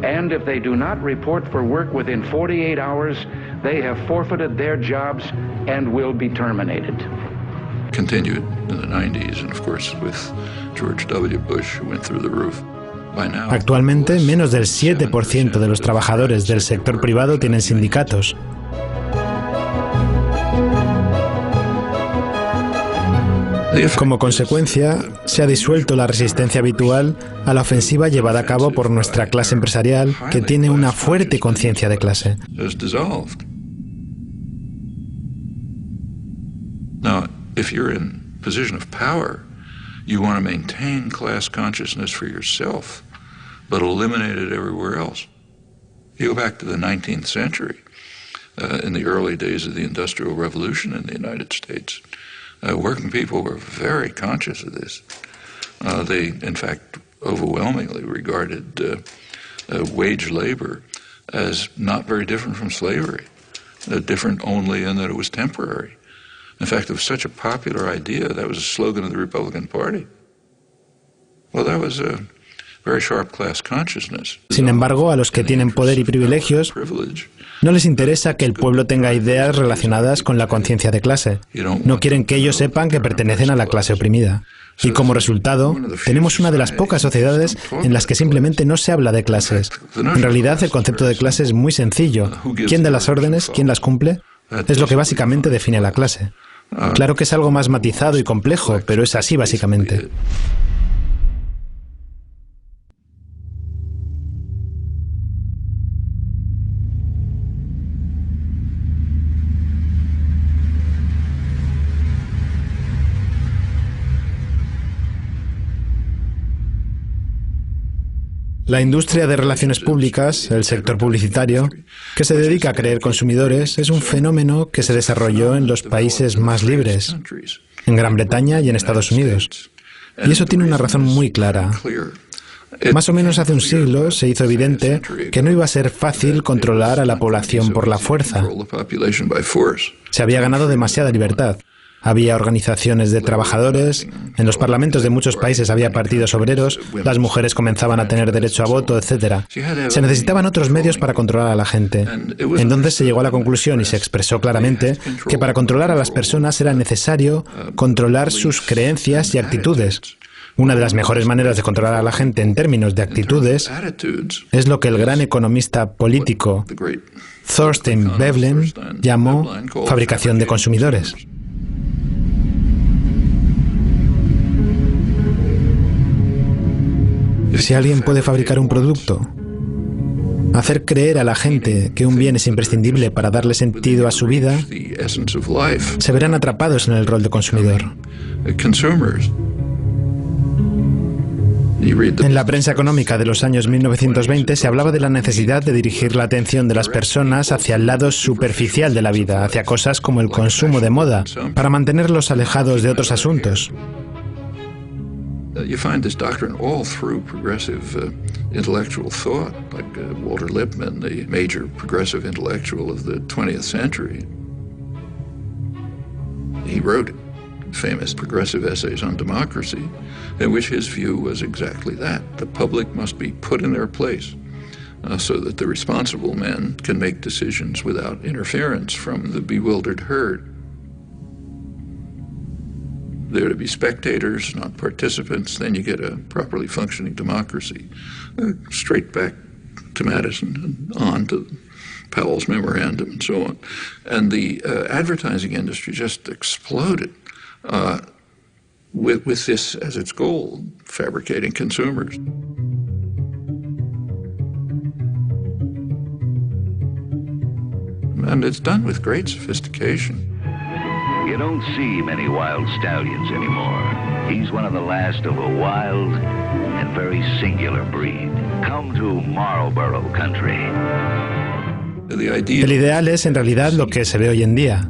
and if they do not report for work within 48 hours, they have forfeited their jobs and will be terminated. Continued in the 90s, and of course with George W. Bush, who went through the roof. Actualmente, menos del 7% de los trabajadores del sector privado tienen sindicatos. Como consecuencia, se ha disuelto la resistencia habitual a la ofensiva llevada a cabo por nuestra clase empresarial, que tiene una fuerte conciencia de clase. Now, if you're in a position of power, you want to maintain class consciousness for yourself, but eliminate it everywhere else. You go back to the 19th century, in the early days of the Industrial Revolution in the United States, working people were very conscious of this. They, in fact, overwhelmingly regarded wage labor as not very different from slavery, different only in that it was temporary. In fact, it was such a popular idea, that was a slogan of the Republican Party. Well, that was a very sharp class consciousness. Sin embargo, a los que tienen poder y privilegios no les interesa que el pueblo tenga ideas relacionadas con la conciencia de clase. No quieren que ellos sepan que pertenecen a la clase oprimida. Y como resultado, tenemos una de las pocas sociedades en las que simplemente no se habla de clases. En realidad, el concepto de clase es muy sencillo. ¿Quién da las órdenes? ¿Quién las cumple? Es lo que básicamente define la clase. Claro que es algo más matizado y complejo, pero es así básicamente. La industria de relaciones públicas, el sector publicitario, que se dedica a crear consumidores, es un fenómeno que se desarrolló en los países más libres, en Gran Bretaña y en Estados Unidos. Y eso tiene una razón muy clara. Más o menos hace un siglo se hizo evidente que no iba a ser fácil controlar a la población por la fuerza. Se había ganado demasiada libertad. Había organizaciones de trabajadores, en los parlamentos de muchos países había partidos obreros, las mujeres comenzaban a tener derecho a voto, etc. Se necesitaban otros medios para controlar a la gente. Entonces se llegó a la conclusión y se expresó claramente que para controlar a las personas era necesario controlar sus creencias y actitudes. Una de las mejores maneras de controlar a la gente en términos de actitudes es lo que el gran economista político Thorstein Veblen llamó fabricación de consumidores. Si alguien puede fabricar un producto, hacer creer a la gente que un bien es imprescindible para darle sentido a su vida, se verán atrapados en el rol de consumidor. En la prensa económica de los años 1920 se hablaba de la necesidad de dirigir la atención de las personas hacia el lado superficial de la vida, hacia cosas como el consumo de moda, para mantenerlos alejados de otros asuntos. You find this doctrine all through progressive intellectual thought, like Walter Lippmann, the major progressive intellectual of the 20th century. He wrote famous progressive essays on democracy, in which his view was exactly that. The public must be put in their place so that the responsible men can make decisions without interference from the bewildered herd. There to be spectators, not participants, then you get a properly functioning democracy. Straight back to Madison and on to Powell's memorandum and so on. And the advertising industry just exploded with this as its goal, fabricating consumers. And it's done with great sophistication. You don't see many wild stallions anymore. He's one of the last of a wild and very singular breed. Come to Marlboro Country. El ideal es en realidad lo que se ve hoy en día.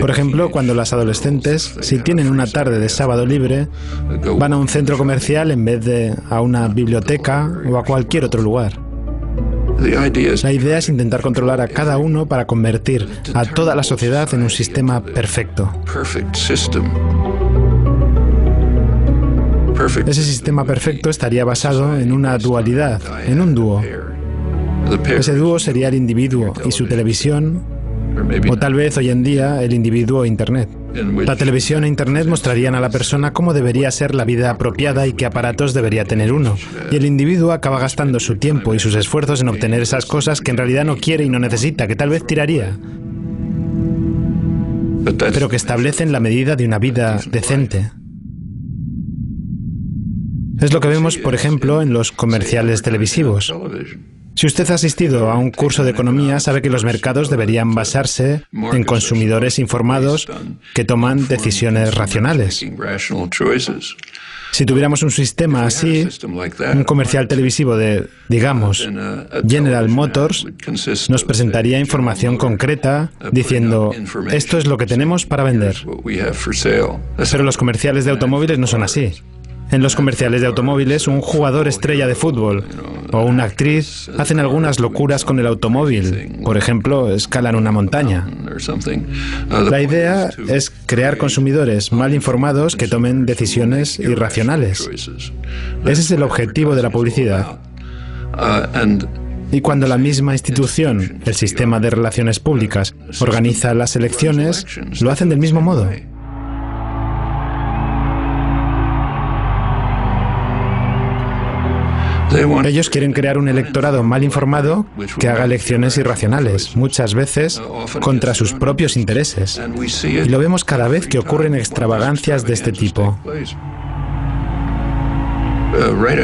Por ejemplo, cuando las adolescentes, si tienen una tarde de sábado libre, van a un centro comercial en vez de a una biblioteca o a cualquier otro lugar. La idea es intentar controlar a cada uno para convertir a toda la sociedad en un sistema perfecto. Ese sistema perfecto estaría basado en una dualidad, en un dúo. Ese dúo sería el individuo y su televisión, o tal vez hoy en día el individuo e Internet. La televisión e Internet mostrarían a la persona cómo debería ser la vida apropiada y qué aparatos debería tener uno. Y el individuo acaba gastando su tiempo y sus esfuerzos en obtener esas cosas que en realidad no quiere y no necesita, que tal vez tiraría, pero que establecen la medida de una vida decente. Es lo que vemos, por ejemplo, en los comerciales televisivos. Si usted ha asistido a un curso de economía, sabe que los mercados deberían basarse en consumidores informados que toman decisiones racionales. Si tuviéramos un sistema así, un comercial televisivo de, digamos, General Motors, nos presentaría información concreta diciendo, esto es lo que tenemos para vender. Pero los comerciales de automóviles no son así. En los comerciales de automóviles, un jugador estrella de fútbol o una actriz hacen algunas locuras con el automóvil. Por ejemplo, escalan una montaña. La idea es crear consumidores mal informados que tomen decisiones irracionales. Ese es el objetivo de la publicidad. Y cuando la misma institución, el sistema de relaciones públicas, organiza las elecciones, lo hacen del mismo modo. Ellos quieren crear un electorado mal informado que haga elecciones irracionales, muchas veces contra sus propios intereses. Y lo vemos cada vez que ocurren extravagancias de este tipo.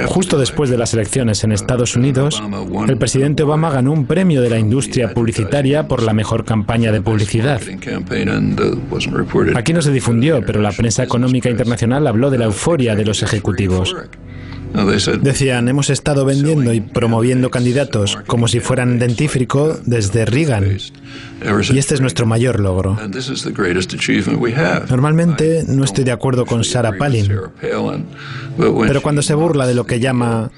Justo después de las elecciones en Estados Unidos, el presidente Obama ganó un premio de la industria publicitaria por la mejor campaña de publicidad. Aquí no se difundió, pero la prensa económica internacional habló de la euforia de los ejecutivos. Decían, hemos estado vendiendo y promoviendo candidatos como si fueran dentífrico desde Reagan. Y este es nuestro mayor logro. Normalmente no estoy de acuerdo con Sarah Palin, pero cuando se burla de lo que llama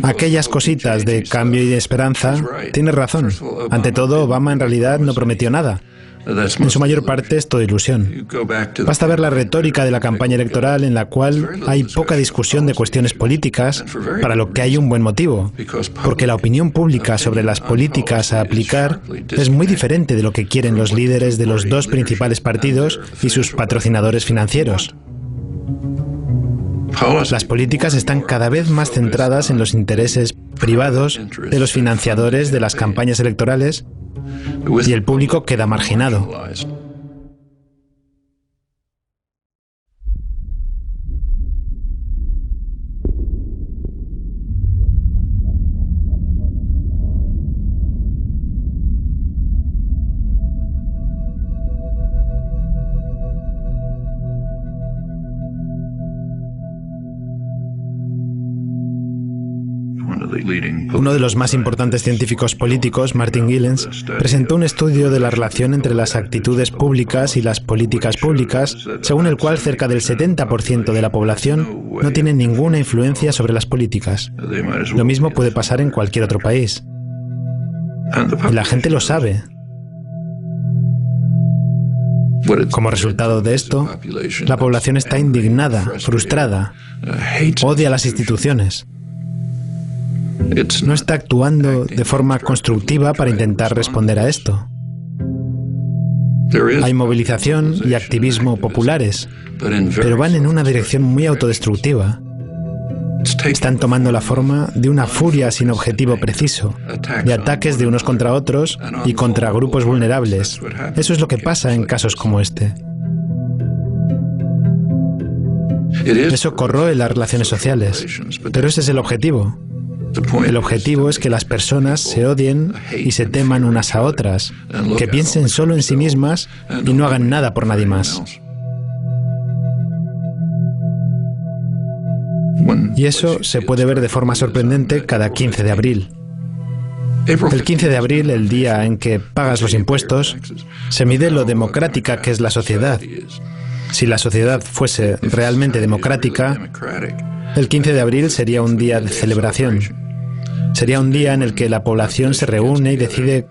aquellas cositas de cambio y de esperanza, tiene razón. Ante todo, Obama en realidad no prometió nada. En su mayor parte es toda ilusión. Basta ver la retórica de la campaña electoral en la cual hay poca discusión de cuestiones políticas, para lo que hay un buen motivo, porque la opinión pública sobre las políticas a aplicar es muy diferente de lo que quieren los líderes de los dos principales partidos y sus patrocinadores financieros. Las políticas están cada vez más centradas en los intereses privados de los financiadores de las campañas electorales y el público queda marginado. Uno de los más importantes científicos políticos, Martin Gilens, presentó un estudio de la relación entre las actitudes públicas y las políticas públicas, según el cual cerca del 70% de la población no tiene ninguna influencia sobre las políticas. Lo mismo puede pasar en cualquier otro país. Y la gente lo sabe. Como resultado de esto, la población está indignada, frustrada, odia las instituciones. No está actuando de forma constructiva para intentar responder a esto. Hay movilización y activismo populares, pero van en una dirección muy autodestructiva. Están tomando la forma de una furia sin objetivo preciso, de ataques de unos contra otros y contra grupos vulnerables. Eso es lo que pasa en casos como este. Eso corroe las relaciones sociales, pero ese es el objetivo. El objetivo es que las personas se odien y se teman unas a otras, que piensen solo en sí mismas y no hagan nada por nadie más. Y eso se puede ver de forma sorprendente cada 15 de abril. El 15 de abril, el día en que pagas los impuestos, se mide lo democrática que es la sociedad. Si la sociedad fuese realmente democrática, el 15 de abril sería un día de celebración. Sería un día en el que la población se reúne y decide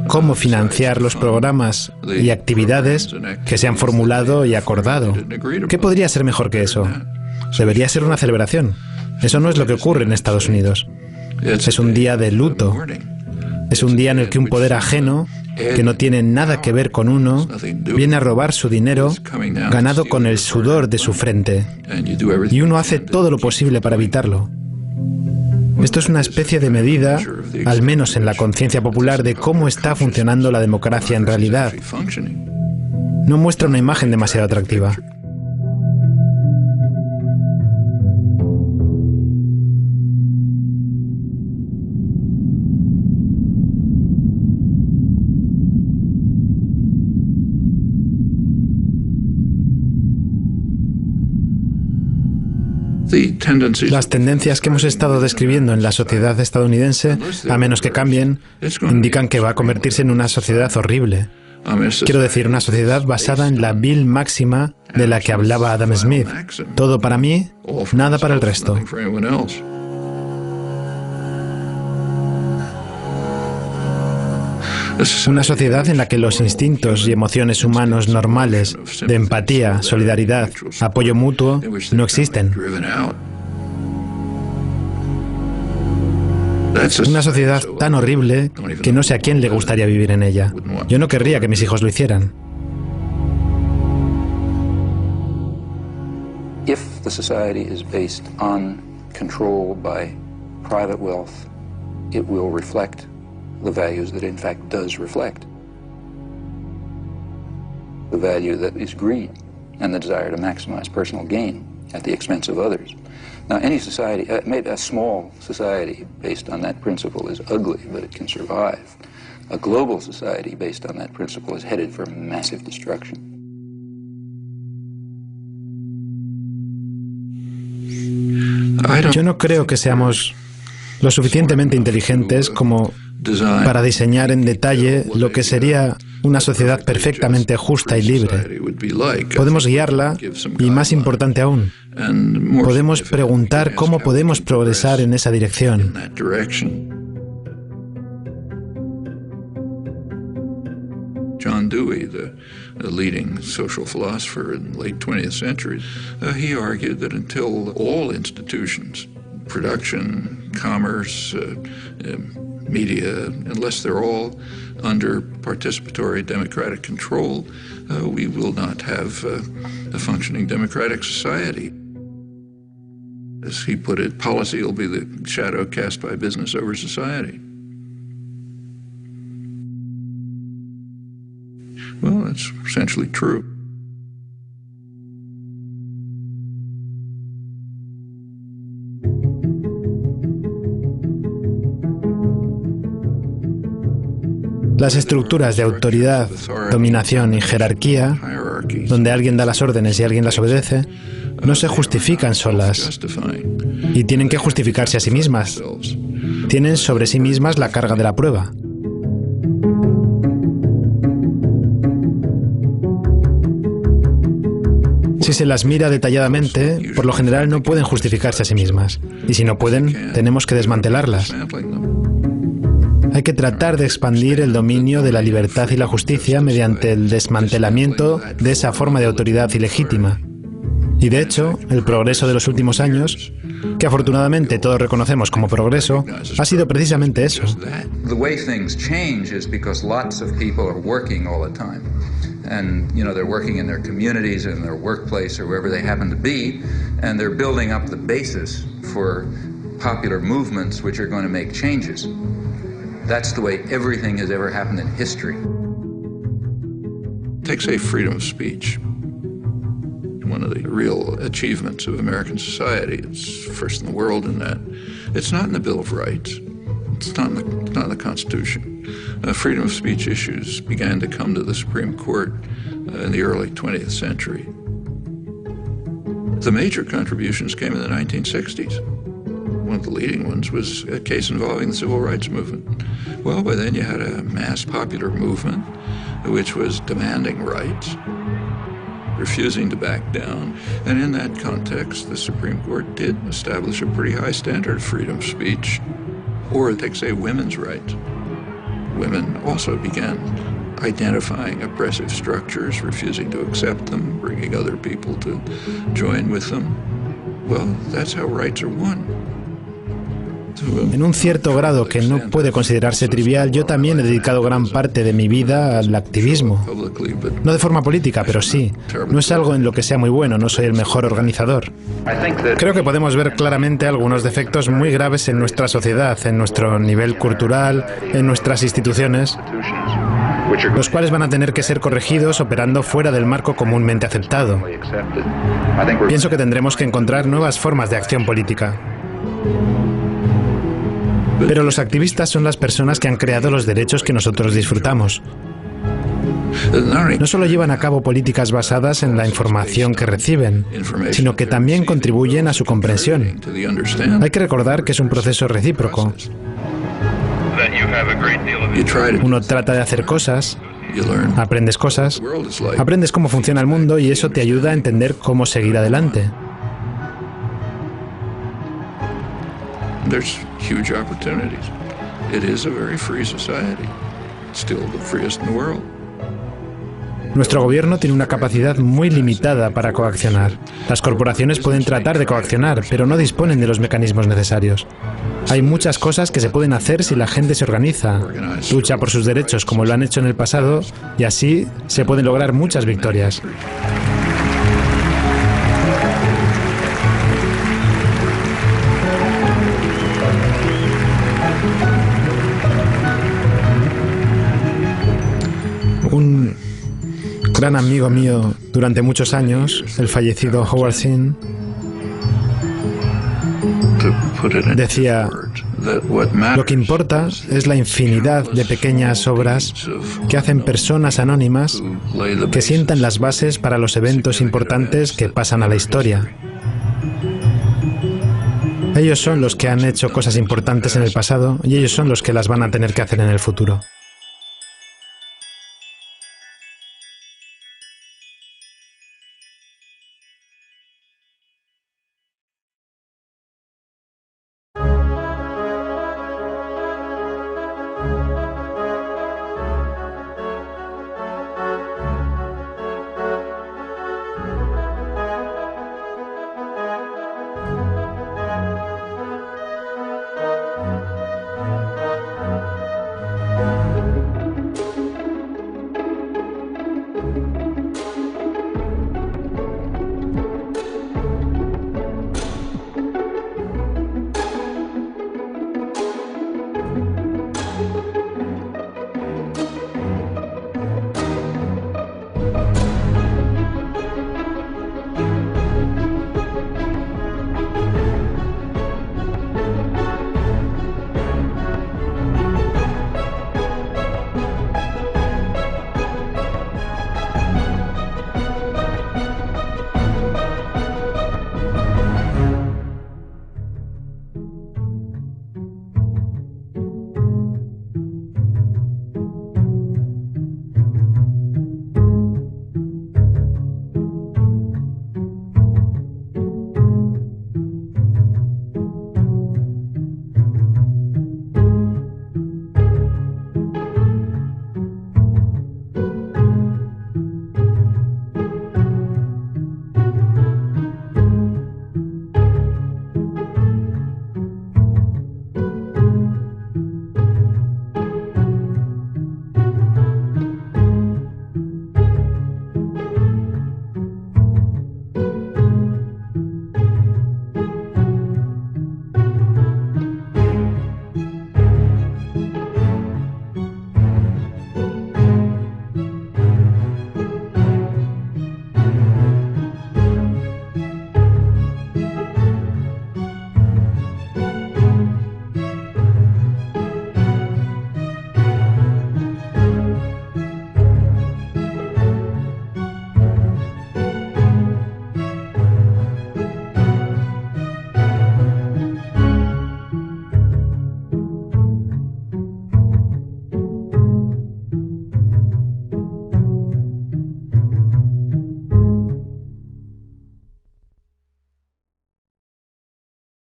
cómo financiar los programas y actividades que se han formulado y acordado. ¿Qué podría ser mejor que eso? Debería ser una celebración. Eso no es lo que ocurre en Estados Unidos. Es un día de luto. Es un día en el que un poder ajeno, que no tiene nada que ver con uno, viene a robar su dinero, ganado con el sudor de su frente. Y uno hace todo lo posible para evitarlo. Esto es una especie de medida, al menos en la conciencia popular, de cómo está funcionando la democracia en realidad. No muestra una imagen demasiado atractiva. Las tendencias que hemos estado describiendo en la sociedad estadounidense, a menos que cambien, indican que va a convertirse en una sociedad horrible. Quiero decir, una sociedad basada en la vil máxima de la que hablaba Adam Smith. Todo para mí, nada para el resto. Una sociedad en la que los instintos y emociones humanos normales de empatía, solidaridad, apoyo mutuo no existen. Una sociedad tan horrible que no sé a quién le gustaría vivir en ella. Yo no querría que mis hijos lo hicieran. If the society is based on control by private wealth, it will reflect the values that it in fact does reflect. The value that is greed and the desire to maximize personal gain at the expense of others. Now, any society, maybe a small society based on that principle is ugly, but it can survive. A global society based on that principle is headed for massive destruction. Yo no creo que seamos lo suficientemente inteligentes como para diseñar en detalle lo que sería una sociedad perfectamente justa y libre. Podemos guiarla y, más importante aún, podemos preguntar cómo podemos progresar en esa dirección. John Dewey, the leading social philosopher in the late 20th century, he argued that until all institutions, production, commerce, media, unless they're all under participatory democratic control, we will not have a functioning democratic society. As he put it, policy will be the shadow cast by business over society. Well, that's essentially true. Las estructuras de autoridad, dominación y jerarquía, donde alguien da las órdenes y alguien las obedece, no se justifican solas y tienen que justificarse a sí mismas. Tienen sobre sí mismas la carga de la prueba. Si se las mira detalladamente, por lo general no pueden justificarse a sí mismas. Y si no pueden, tenemos que desmantelarlas. Hay que tratar de expandir el dominio de la libertad y la justicia mediante el desmantelamiento de esa forma de autoridad ilegítima. Y de hecho, el progreso de los últimos años, que afortunadamente todos reconocemos como progreso, ha sido precisamente eso. And, you know, they're working in their communities, in their workplace, or wherever they happen to be, and they're building up the basis for popular movements which are going to make changes. That's the way everything has ever happened in history. Take, say, freedom of speech. One of the real achievements of American society. It's first in the world in that. It's not in the Bill of Rights. It's not in the Constitution. Freedom of speech issues began to come to the Supreme Court in the early 20th century. The major contributions came in the 1960s. One of the leading ones was a case involving the civil rights movement. Well, by then you had a mass popular movement which was demanding rights, refusing to back down. And in that context, the Supreme Court did establish a pretty high standard of freedom of speech. Or take, say, women's rights. Women also began identifying oppressive structures, refusing to accept them, bringing other people to join with them. Well, that's how rights are won. En un cierto grado que no puede considerarse trivial, yo también he dedicado gran parte de mi vida al activismo. No de forma política, pero sí. No es algo en lo que sea muy bueno, no soy el mejor organizador. Creo que podemos ver claramente algunos defectos muy graves en nuestra sociedad, en nuestro nivel cultural, en nuestras instituciones, los cuales van a tener que ser corregidos operando fuera del marco comúnmente aceptado. Pienso que tendremos que encontrar nuevas formas de acción política. Pero los activistas son las personas que han creado los derechos que nosotros disfrutamos. No solo llevan a cabo políticas basadas en la información que reciben, sino que también contribuyen a su comprensión. Hay que recordar que es un proceso recíproco. Uno trata de hacer cosas, aprendes cosas, aprendes cómo funciona el mundo y eso te ayuda a entender cómo seguir adelante. There's huge opportunities. It is a very free society. It's still the freest in the world. Nuestro gobierno tiene una capacidad muy limitada para coaccionar. Las corporaciones pueden tratar de coaccionar, pero no disponen de los mecanismos necesarios. Hay muchas cosas que se pueden hacer si la gente se organiza, lucha por sus derechos como lo han hecho en el pasado, y así se pueden lograr muchas victorias. Un gran amigo mío durante muchos años, el fallecido Howard Zinn, decía: lo que importa es la infinidad de pequeñas obras que hacen personas anónimas que sientan las bases para los eventos importantes que pasan a la historia. Ellos son los que han hecho cosas importantes en el pasado y ellos son los que las van a tener que hacer en el futuro.